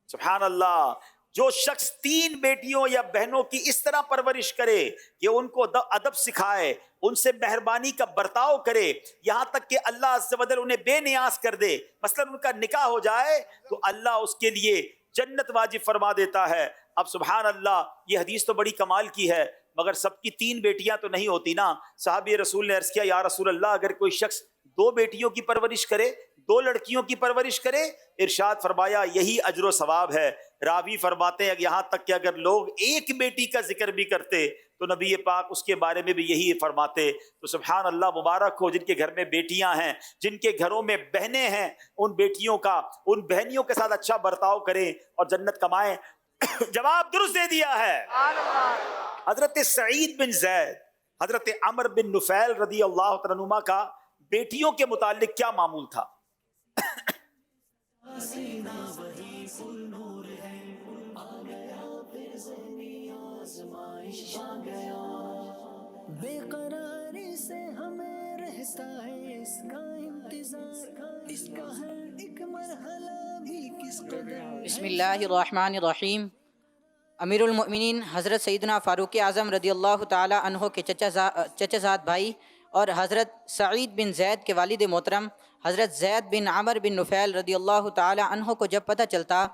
سبحان اللہ. جو شخص 3 بیٹیوں یا بہنوں کی اس طرح پرورش کرے کہ ان کو ادب سکھائے، ان سے مہربانی کا برتاؤ کرے، یہاں تک کہ اللہ عز و جل انہیں بے نیاز کر دے، مثلا ان کا نکاح ہو جائے تو اللہ اس کے لیے جنت واجب فرما دیتا ہے. اب سبحان اللہ، یہ حدیث تو بڑی کمال کی ہے مگر سب کی 3 بیٹیاں تو نہیں ہوتی نا. صحابی رسول نے عرض کیا یا رسول اللہ اگر کوئی شخص 2 بیٹیوں کی پرورش کرے، 2 لڑکیوں کی پرورش کرے، ارشاد فرمایا یہی اجر و ثواب ہے. راوی فرماتے ہیں یہاں تک کہ اگر لوگ 1 بیٹی کا ذکر بھی کرتے تو نبی پاک اس کے بارے میں بھی یہی فرماتے. تو سبحان اللہ، مبارک ہو جن کے گھر میں بیٹیاں ہیں، جن کے گھروں میں بہنیں ہیں، ان بیٹیوں کا، ان بہنیوں کے ساتھ اچھا برتاؤ کریں اور جنت کمائیں. جواب درست دے دیا ہے. حضرت سعید بن زید، حضرت عمر بن نفیل رضی اللہ تعالیٰ عنہما کا بیٹیوں کے متعلق کیا معمول تھا؟ بے قراری سے ہمیں رہتا ہے اس کا انتظار، اس کا ہر ایک مرحلہ بھی کس قدر. بسم اللہ الرحمن الرحیم. امیر المؤمنین حضرت سیدنا فاروق اعظم رضی اللہ تعالیٰ عنہ کے چچا زاد بھائی اور حضرت سعید بن زید کے والد محترم حضرت زید بن عمر بن نفیل رضی اللہ تعالیٰ عنہ کو جب پتہ چلتا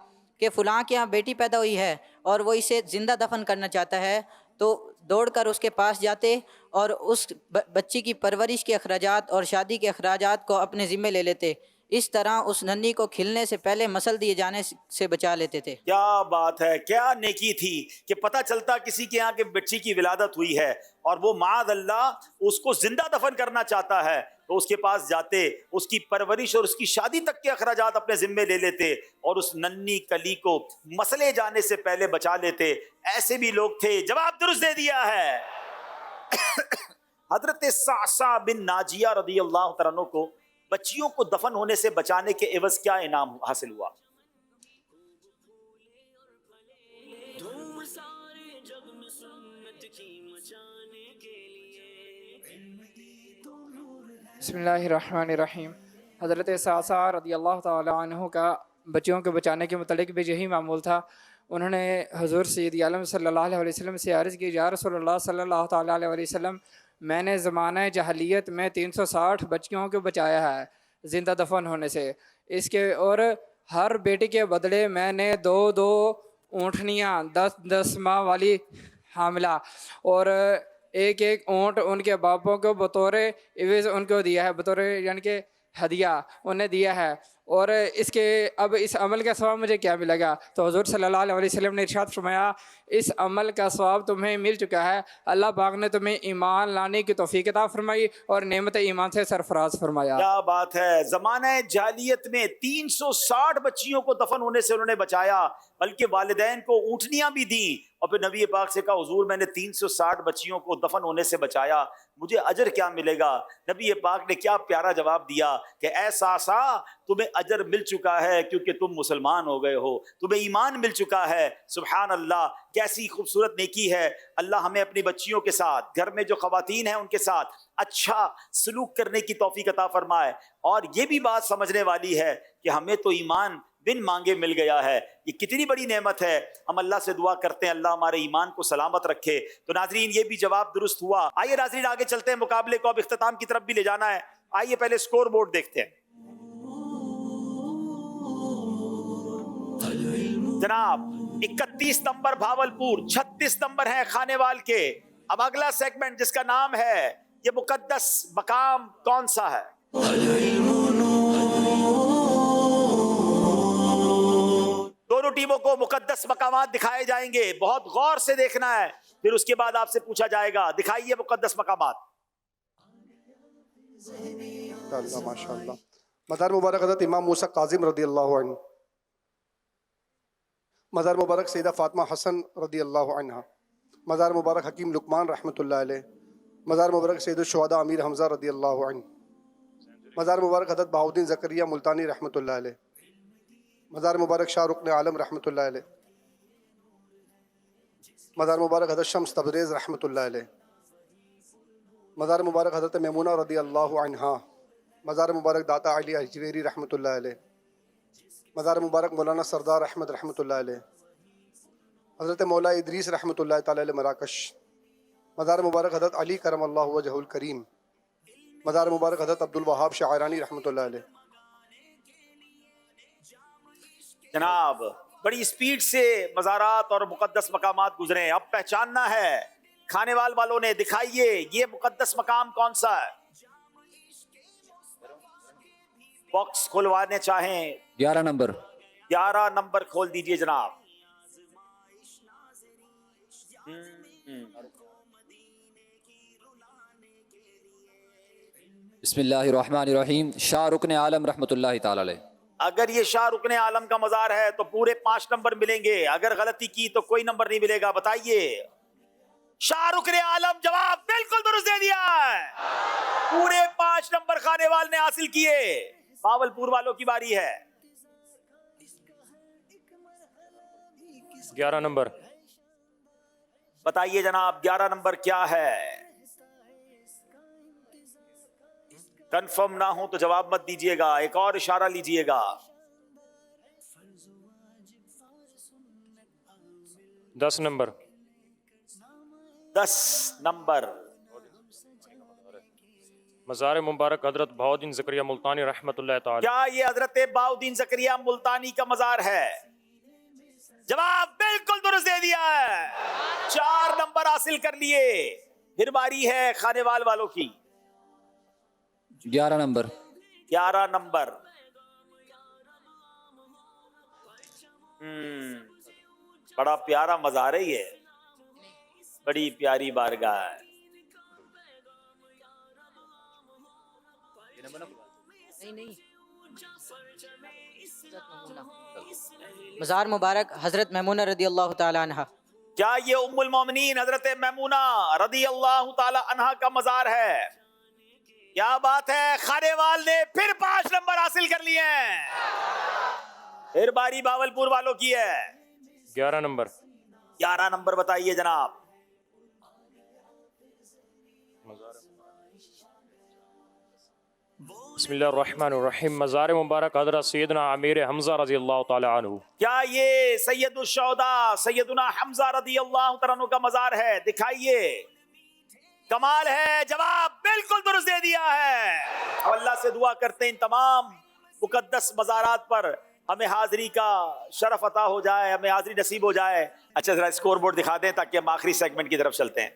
کہ فلاں کے یہاں بیٹی پیدا ہوئی ہے اور وہ اسے زندہ دفن کرنا چاہتا ہے تو دوڑ کر اس کے پاس جاتے اور اس بچی کی پرورش کے اخراجات اور شادی کے اخراجات کو اپنے ذمے لے لیتے. اس طرح اس ننھی کو کھلنے سے پہلے مسل دیے جانے سے بچا لیتے تھے۔ کیا بات ہے، کیا نیکی تھی کہ پتہ چلتا کسی کے یہاں کے بچی کی ولادت ہوئی ہے اور وہ معاذ اللہ اس کو زندہ دفن کرنا چاہتا ہے تو اس کے پاس جاتے، اس کی پرورش اور اس کی شادی تک کے اخراجات اپنے ذمے لے لیتے اور اس ننھی کلی کو مسلے جانے سے پہلے بچا لیتے۔ ایسے بھی لوگ تھے۔ جواب درست دے دیا ہے۔ حضرت صعصع بن ناجیہ رضی اللہ تعالیٰ عنہ کو بچیوں کو دفن ہونے سے بچانے کے عوض کیا انعام حاصل ہوا؟ بسم اللہ الرحمن الرحیم۔ حضرت صعصع رضی اللہ تعالی عنہ کا بچیوں کو بچانے کے متعلق بھی یہی معمول تھا۔ انہوں نے حضور سید عالم صلی اللہ علیہ وسلم سے عرض کی، یا رسول اللہ صلی اللہ تعالی علیہ وسلم، میں نے زمانہ جاہلیت میں 360 بچیوں کو بچایا ہے زندہ دفن ہونے سے، اس کے اور ہر بیٹی کے بدلے میں نے 2 اونٹنیاں 10 ماہ والی حاملہ اور ایک اونٹ ان کے باپوں کو بطور عوض ان کو دیا ہے، بطور یعنی کہ ہدیہ انہیں دیا ہے۔ اور اس کے اب اس عمل کا ثواب مجھے کیا ملے گا؟ تو حضور صلی اللہ علیہ وسلم نے ارشاد فرمایا، اس عمل کا ثواب تمہیں مل چکا ہے، اللہ پاک نے تمہیں ایمان لانے کی توفیق عطا فرمائی اور نعمت ایمان سے سرفراز فرمایا۔ کیا بات ہے! زمانہ جاہلیت میں 360 بچیوں کو دفن ہونے سے انہوں نے بچایا، بلکہ والدین کو اونٹنیاں بھی دیں اور پھر نبی پاک سے کہا، حضور میں نے 360 بچیوں کو دفن ہونے سے بچایا، مجھے اجر کیا ملے گا؟ نبی پاک نے کیا پیارا جواب دیا کہ اے صعصع، تمہیں اجر مل چکا ہے کیونکہ تم مسلمان ہو گئے ہو، تمہیں ایمان مل چکا ہے۔ سبحان اللہ، کیسی خوبصورت نیکی ہے۔ اللہ ہمیں اپنی بچیوں کے ساتھ، گھر میں جو خواتین ہیں ان کے ساتھ اچھا سلوک کرنے کی توفیق عطا فرمائے۔ اور یہ بھی بات سمجھنے والی ہے کہ ہمیں تو ایمان بن مانگے مل گیا ہے، یہ کتنی بڑی نعمت ہے۔ ہم اللہ سے دعا کرتے ہیں اللہ ہمارے ایمان کو سلامت رکھے۔ تو ناظرین، یہ بھی جواب درست ہوا۔ آئیے ناظرین آگے چلتے ہیں، مقابلے کو اب اختتام کی طرف بھی لے جانا ہے۔ آئیے پہلے سکور بورڈ دیکھتے ہیں۔ جناب 31 نمبر بھاولپور، 36 نمبر ہیں خانے وال کے۔ اب اگلا سیگمنٹ جس کا نام ہے یہ مقدس مقام کون سا ہے؟ دونوں ٹیموں کو مقدس مقامات دکھائے جائیں گے، بہت غور سے دیکھنا ہے، پھر اس کے بعد آپ سے پوچھا جائے گا۔ دکھائیے مقدس مقامات۔ ماشاءاللہ۔ مزار مبارک حضرت امام موسیٰ کاظم رضی اللہ عنہ، مزار مبارک سیدہ فاطمہ حسن رضی اللہ عنہ، مزار مبارک حکیم لقمان رحمۃ اللہ علیہ، مزار مبارک سید الشہداء امیر حمزہ رضی اللہ عنہ، مزار مبارک حضرت بہاؤالدین زکریہ ملتانی رحمۃ اللہ علیہ، مزار مبارک شاہ رکن عالم رحمۃ اللہ علیہ، مزار مبارک حضرت شمس تبریز رحمۃ اللہ علیہ، مزار مبارک حضرت میمونہ رضی اللہ عنہا، مزار مبارک داتا علی اجویری رحمۃ اللہ علیہ، مزار مبارک مولانا سردار احمد رحمۃ اللہ علیہ، حضرت مولا ادریس رحمۃ اللہ تعالی علیہ مراکش، مزار مبارک حضرت علی کرم اللہ وجہ الکریم، مزار مبارک حضرت عبد الوہاب شاعرانی رحمۃ اللہ علیہ۔ جناب بڑی سپیڈ سے مزارات اور مقدس مقامات گزرے، اب پہچاننا ہے کھانے والوں نے۔ دکھائیے یہ مقدس مقام کون سا ہے؟ باکس کھلوانے چاہیں 11 نمبر 11 نمبر کھول دیجئے جناب۔ بسم اللہ الرحمن الرحیم، شاہ رکن عالم رحمۃ اللہ تعالی علیہ۔ اگر یہ شاہ رکن عالم کا مزار ہے تو پورے 5 نمبر ملیں گے، اگر غلطی کی تو کوئی نمبر نہیں ملے گا۔ بتائیے شاہ رکن عالم، جواب بالکل درست دے دیا ہے، پورے 5 نمبر خانے وال نے حاصل کیے۔ بھاولپور والوں کی باری ہے۔ 11 نمبر بتائیے جناب 11 نمبر کیا ہے؟ کنفرم نہ ہو تو جواب مت دیجیے گا، ایک اور اشارہ لیجیے گا۔ 10 نمبر 10 نمبر مزار مبارک حضرت بہاؤالدین زکریا ملتانی رحمۃ اللہ تعالی۔ کیا یہ حضرت بہاؤالدین زکریا ملتانی کا مزار ہے؟ جواب بالکل درست دے دیا ہے، 4 نمبر حاصل کر لیے۔ پھر باری ہے خانے والوں کی۔ 11 نمبر 11 نمبر بڑا پیارا مزار ہے یہ، بڑی پیاری بارگاہ ہے. مزار مبارک حضرت میمونہ رضی اللہ تعالی عنہ. کیا یہ ام المومنین حضرت میمونہ رضی اللہ تعالی عنہا کا مزار ہے؟ کیا بات ہے، خانے وال نے پھر 5 نمبر حاصل کر لیے ہیں. پھر باری باولپور والوں کی ہے. 11 نمبر. 11 نمبر بتائیے جناب. بسم اللہ الرحمن الرحیم. مزار مبارک حضرت سیدنا امیر حمزہ رضی اللہ تعالی عنہ. کیا یہ سید الشہداء سیدنا حمزہ رضی اللہ تعالیٰ عنہ کا مزار ہے؟ دکھائیے. کمال ہے، جواب بالکل درست دے دیا ہے. اب اللہ سے دعا کرتے ہیں ان تمام مقدس مزارات پر ہمیں حاضری کا شرف عطا ہو جائے، ہمیں حاضری نصیب ہو جائے. اچھا ذرا اسکور بورڈ دکھا دیں تاکہ ہم آخری سیگمنٹ کی طرف چلتے ہیں.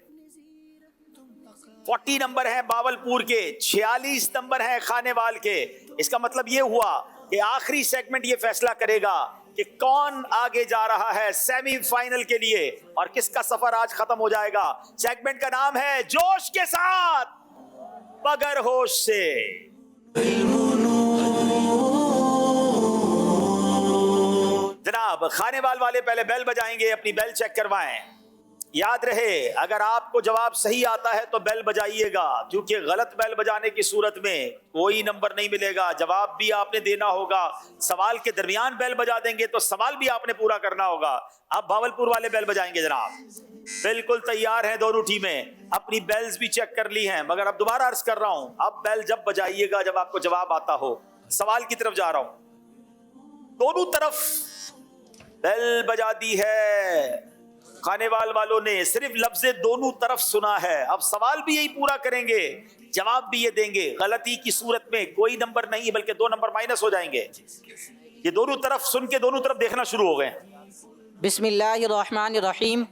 40 نمبر ہیں باولپور کے، 46 نمبر ہیں خانے وال کے. اس کا مطلب یہ ہوا کہ آخری سیگمنٹ یہ فیصلہ کرے گا کہ کون آگے جا رہا ہے سیمی فائنل کے لیے اور کس کا سفر آج ختم ہو جائے گا. سیگمنٹ کا نام ہے جوش کے ساتھ بغیر ہوش سے. جناب خانے وال والے پہلے بیل بجائیں گے، اپنی بیل چیک کروائیں. یاد رہے اگر آپ کو جواب صحیح آتا ہے تو بیل بجائیے گا، کیونکہ غلط بیل بجانے کی صورت میں کوئی نمبر نہیں ملے گا. جواب بھی آپ نے دینا ہوگا. سوال کے درمیان بیل بجا دیں گے تو سوال بھی آپ نے پورا کرنا ہوگا. اب بھاولپور والے بیل بجائیں گے جناب. بالکل تیار ہیں دونوں ٹیمیں، اپنی بیلز بھی چیک کر لی ہیں. مگر اب دوبارہ عرض کر رہا ہوں، اب بیل جب بجائیے گا جب آپ کو جواب آتا ہو. سوال کی طرف جا رہا ہوں. دونوں طرف بیل بجا دی ہے. خانے وال والوں نے صرف لفظ دونوں طرف سنا ہے. اب سوال بھی یہی پورا کریں گے، جواب بھی یہ دیں گے. غلطی کی صورت میں کوئی نمبر نہیں بلکہ 2 نمبر مائنس ہو جائیں گے. یہ دونوں طرف سن کے دونوں طرف دیکھنا شروع ہو گئے. بسم اللہ الرحمن الرحیم.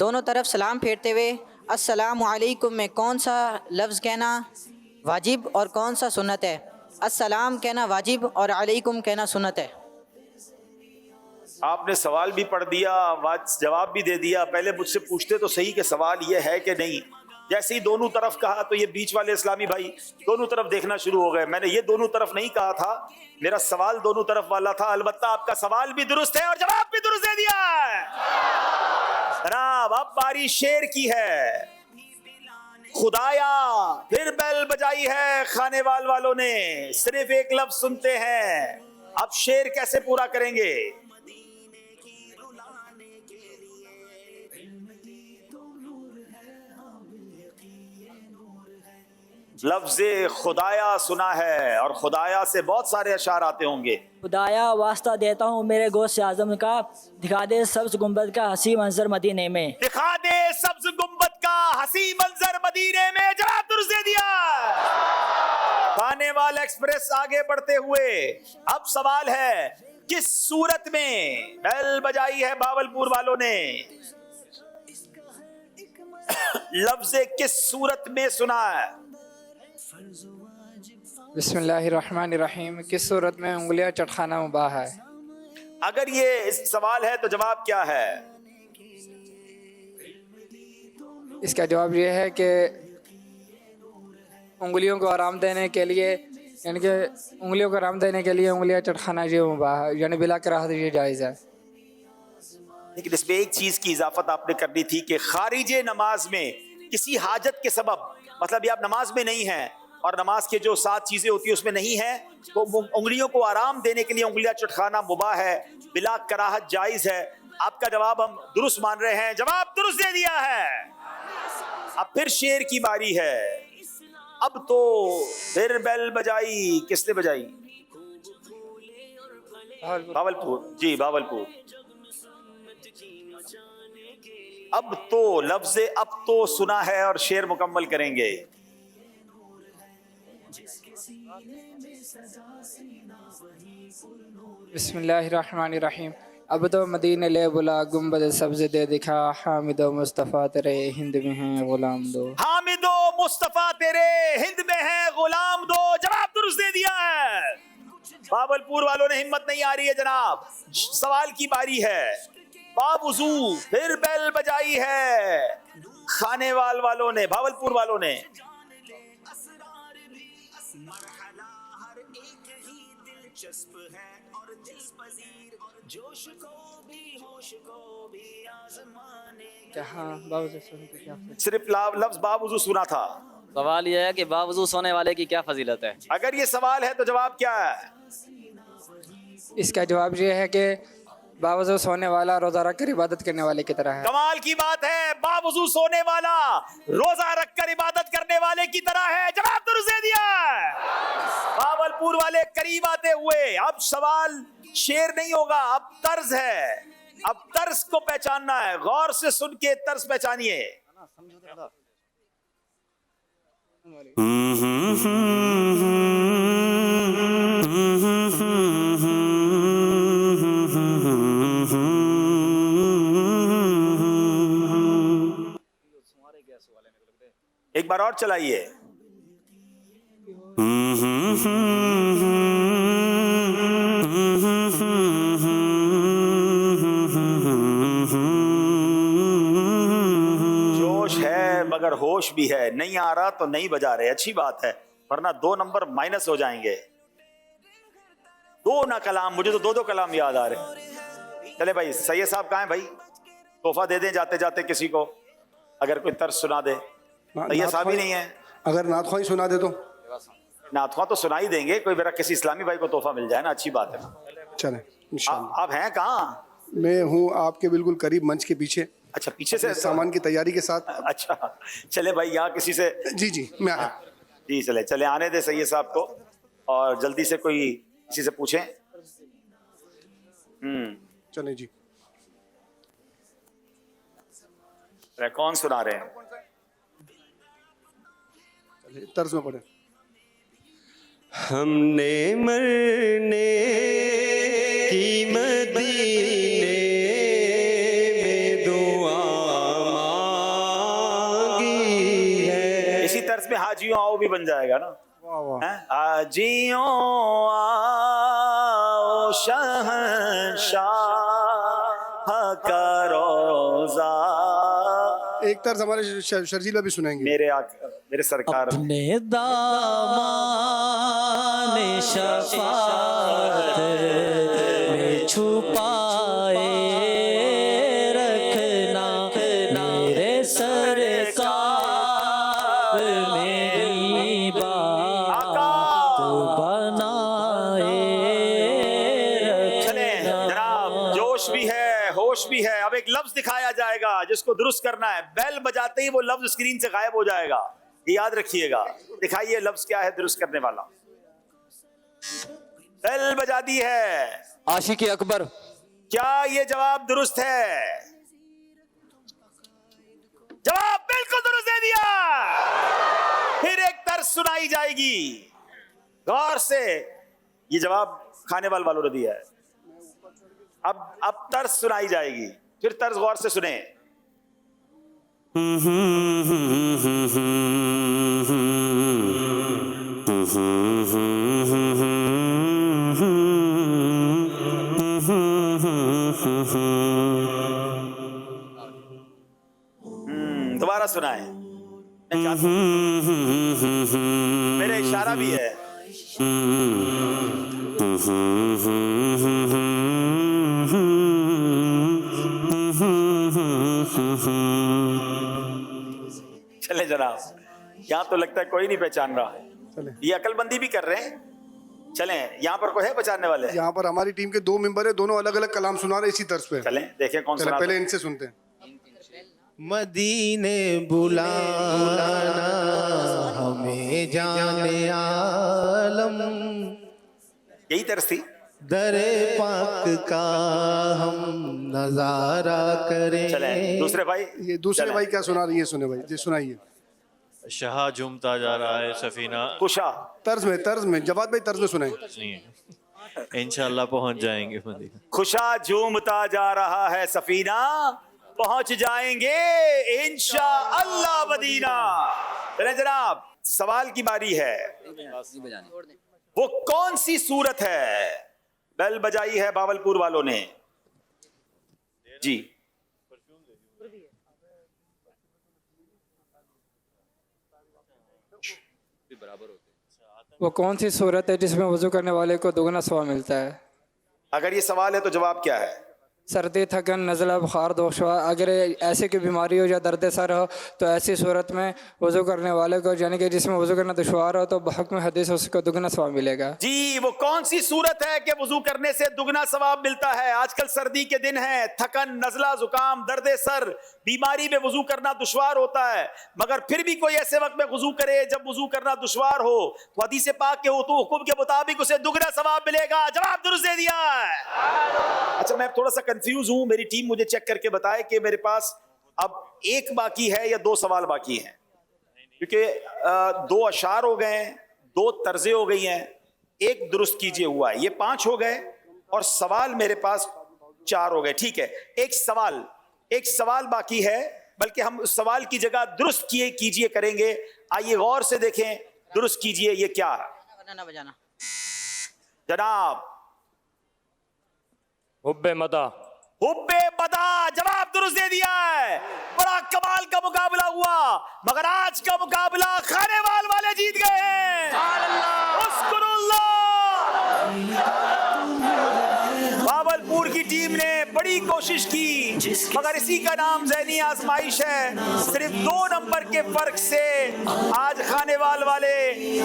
دونوں طرف سلام پھیرتے ہوئے السلام علیکم میں کون سا لفظ کہنا واجب اور کون سا سنت ہے؟ السلام کہنا واجب اور علیکم کہنا سنت ہے. آپ نے سوال بھی پڑھ دیا، جواب بھی دے دیا. پہلے مجھ سے پوچھتے تو صحیح کہ سوال یہ ہے کہ نہیں. جیسے ہی دونوں طرف کہا تو یہ بیچ والے اسلامی بھائی دونوں طرف دیکھنا شروع ہو گئے. میں نے یہ دونوں طرف نہیں کہا تھا، میرا سوال دونوں طرف والا تھا. البتہ آپ کا سوال بھی درست ہے اور جواب بھی درست دے دیا ہے. جناب اب باری شیر کی ہے. خدایا پھر بیل بجائی ہے خانے وال والوں نے. صرف ایک لفظ سنتے ہیں، اب شیر کیسے پورا کریں گے؟ لفظ خدایا سنا ہے اور خدایا سے بہت سارے اشعار آتے ہوں گے. خدایا واسطہ دیتا ہوں میرے گوشت اعظم کا، دکھا دے سبز گنبد کا حسی منظر مدینے میں. دکھا دے سبز گنبد کا حسی منظر مدینے میں. جواب درست دے دیا. خانے وال ایکسپریس آگے بڑھتے ہوئے اب سوال ہے کس صورت میں بیل بجائی ہے باولپور والوں نے؟ لفظ کس صورت میں سنا ہے؟ بسم اللہ الرحمن الرحیم. کس صورت میں انگلیاں چٹخانا مباح ہے؟ اگر یہ سوال ہے تو جواب کیا ہے؟ اس کا جواب یہ ہے کہ انگلیوں کو آرام دینے کے لیے، یعنی کہ انگلیوں کو آرام دینے کے لیے انگلیاں چٹخانا یہ مباح ہے، یعنی بلا کراہت یہ جائز ہے. لیکن اس میں ایک چیز کی اضافت آپ نے کرنی تھی کہ خارج نماز میں کسی حاجت کے سبب، مطلب یہ آپ نماز میں نہیں ہیں اور نماز کے جو 7 چیزیں ہوتی ہیں اس میں نہیں ہیں تو انگلیوں کو آرام دینے کے لیے انگلیاں چٹخانا مباح ہے، بلا کراہت جائز ہے. آپ کا جواب ہم درست مان رہے ہیں، جواب درست دے دیا ہے. اب پھر شیر کی باری ہے. اب تو پھر بیل بجائی، کس نے بجائی؟ باولپور. جی باولپور. اب تو لفظ اب تو سنا ہے اور شعر مکمل کریں گے. بسم اللہ الرحمن الرحیم. اب تو مدینے لے بلا گنبد سبز دے دکھا، حامد و مصطفیٰ تیرے ہند میں ہیں غلام دو. حامد و مصطفیٰ تیرے ہند میں ہیں غلام دو. جواب درست دے دیا ہے. باولپور والوں نے ہمت نہیں آ رہی ہے جناب، سوال کی باری ہے۔ باوضو پھر بیل بجائی ہے خانے وال والوں نے، بھاولپور والوں نے۔ ہاں باوضو سونے کی کیا صرف لفظ باوضو سنا تھا۔ سوال یہ ہے کہ باوضو سونے والے کی کیا فضیلت ہے؟ اگر یہ سوال ہے تو جواب کیا ہے؟ اس کا جواب یہ ہے کہ باوضو سونے والا روزہ رکھ کر عبادت کرنے والے کی طرح ہے۔ کمال کی بات ہے، باوضو سونے والا روزہ رکھ کر عبادت کرنے والے کی طرح ہے۔ جواب درست دے دیا ہے۔ باولپور والے قریب آتے ہوئے۔ اب سوال شعر نہیں ہوگا، اب طرز ہے، اب طرز کو پہچاننا ہے۔ غور سے سن کے طرز پہچانیے۔ ایک بار اور چلائیے۔ جوش ہے مگر ہوش بھی ہے، نہیں آ رہا تو نہیں بجا رہے، اچھی بات ہے، ورنہ 2 نمبر مائنس ہو جائیں گے۔ 2 نہ کلام، مجھے تو 2 کلام یاد آ رہے۔ چلے بھائی، سید صاحب کہاں ہیں بھائی؟ تحفہ دے دیں جاتے جاتے کسی کو، اگر کوئی طرز سنا دے۔ سید صاحب ہی نہیں ہے، اگر نعت خواہ سنا دے تو نعت خواہ تو سنا ہی دیں گے، کوئی میرا کسی اسلامی بھائی کو تحفہ مل جائے نا، اچھی بات ہے۔ چلیں انشاءاللہ۔ آپ ہیں کہاں؟ میں ہوں آپ کے بالکل قریب، منچ کے پیچھے، اچھا پیچھے سے سامان کی تیاری کے ساتھ۔ اچھا چلے بھائی، یہاں کسی سے جی میں آیا۔ جی چلے آنے دے سید صاحب کو، اور جلدی سے کوئی کسی سے پوچھیں۔ چلیں جی، کون سنا رہے ہیں؟ طرز میں پڑھیں۔ ہم نے مرنے کی مدینے میں دعا مانگی ہے۔ اسی طرز میں حاجیوں آؤ بھی بن جائے گا نا۔ حاجیوں آؤ شہنشاہ کا روزہ۔ ایک طرز ہمارے شرجیلہ بھی سنائیں گے۔ میرے سرکار اپنے دامان شفاعت میں چھپائے رکھنا، میرے سرکار میری بات بنائے رکھنا۔ جناب جوش بھی ہے، ہوش بھی ہے۔ اب ایک لفظ دکھایا جائے گا جس کو درست کرنا ہے، بیل بجاتے ہی وہ لفظ اسکرین سے غائب ہو جائے گا، یہ یاد رکھیے گا۔ دکھائیے لفظ کیا ہے درست کرنے والا۔ بیل بجا دی ہے۔ عاشق اکبر۔ کیا یہ جواب درست ہے؟ جواب بالکل درست دے دیا۔ پھر ایک طرز سنائی جائے گی، غور سے۔ یہ جواب کھانے والوں نے دیا ہے۔ اب طرز سنائی جائے گی، پھر طرز غور سے سنیں۔ دوبارہ سنائیں، میرے اشارہ بھی ہے۔ چلے جناب، یہاں تو لگتا ہے کوئی نہیں پہچان رہا، یہ عقل بندی بھی کر رہے ہیں۔ چلیں، یہاں پر کوئی ہے پہچاننے والے؟ یہاں پر ہماری ٹیم کے 2 ممبر ہیں، دونوں الگ الگ کلام سنا رہے اسی طرز پہ۔ چلیں دیکھیں کون سنا۔ پہلے ان سے سنتے ہیں۔ مدینے بلانا ہمیں جانے عالم، یہی طرز تھی۔ در پاک کا ہم نظارہ کریں۔ چلیں دوسرے بھائی، یہ دوسرے بھائی کیا سنا رہی ہیں؟ سنے بھائی جی سنائیے۔ شہا جھومتا جا رہا ہے سفینہ، خوشا طرز میں جواد بھائی طرز میں سنائیں۔ انشاءاللہ پہنچ جائیں گے مدینہ۔ خوشا جھومتا جا رہا ہے سفینہ، پہنچ جائیں گے انشاءاللہ مدینہ۔ چلیں جناب، سوال کی باری ہے۔ وہ کون سی صورت ہے؟ بیل بجائی ہے باولپور والوں نے جی. وہ کون سی صورت ہے جس میں وضو کرنے والے کو دگنا ثواب ملتا ہے؟ اگر یہ سوال ہے تو جواب کیا ہے؟ سردی، تھکن، نزلہ، بخار، دوشوا، اگر ایسے کوئی بیماری ہو یا درد سر ہو تو ایسی صورت میں وضو کرنے والے کو، یعنی کہ جس میں وضو کرنا دشوار ہو، تو بحکم حدیث اس کو دگنا ثواب ملے گا. جی وہ کون سی صورت ہے کہ وضو کرنے سے دگنا ثواب ملتا ہے؟ آج کل سردی کے دن ہیں، تھکن، نزلہ، زکام، درد سر، بیماری میں وضو کرنا دشوار ہوتا ہے، مگر پھر بھی کوئی ایسے وقت میں وضو کرے جب وضو کرنا دشوار ہو تو حدیث پاک کے حکم کے مطابق اسے دگنا ثواب ملے گا. جواب درست دے دیا ہے. اچھا میں تھوڑا سا کنفیوز ہوں، میری ٹیم مجھے چیک کر کے بتائے کہ میرے پاس اب ایک باقی ہے یا 2 سوال باقی ہیں، کیونکہ 2 اشعار ہو گئے ہیں، 2 طرزیں ہو گئی ہیں، ایک درست کیجئے ہوا ہے، یہ 5 ہو گئے اور سوال میرے پاس 4 ہو گئے. ٹھیک ہے، ایک سوال باقی ہے، بلکہ ہم اس سوال کی جگہ درست کیجئے کریں گے. آئیے غور سے دیکھیں، درست کیجئے یہ کیا ہے جناب؟ حب مدح. حب مدح، جواب درست دے دیا ہے. بڑا کمال کا مقابلہ ہوا، مگر آج کا مقابلہ خانے والے جیت گئے ہیں. اذکر اللہ. باولپور کی ٹیم نے بڑی کوشش کی، مگر اسی کا نام ذہنی آزمائش ہے. صرف 2 نمبر کے فرق سے آج خانے والے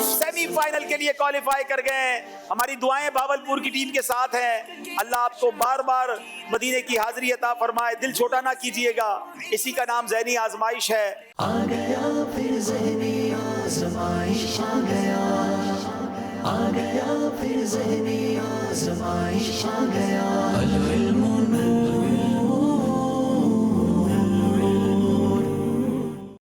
سیمی فائنل کے لیے کوالیفائی کر گئے. ہماری دعائیں باولپور کی ٹیم کے ساتھ ہیں. اللہ آپ کو بار بار مدینے کی حاضری عطا فرمائے. دل چھوٹا نہ کیجیے گا، اسی کا نام ذہنی آزمائش ہے. آ گیا پھر ذہنی آزمائش، آ گیا پھر ذہنی آزمائش، آ گیا.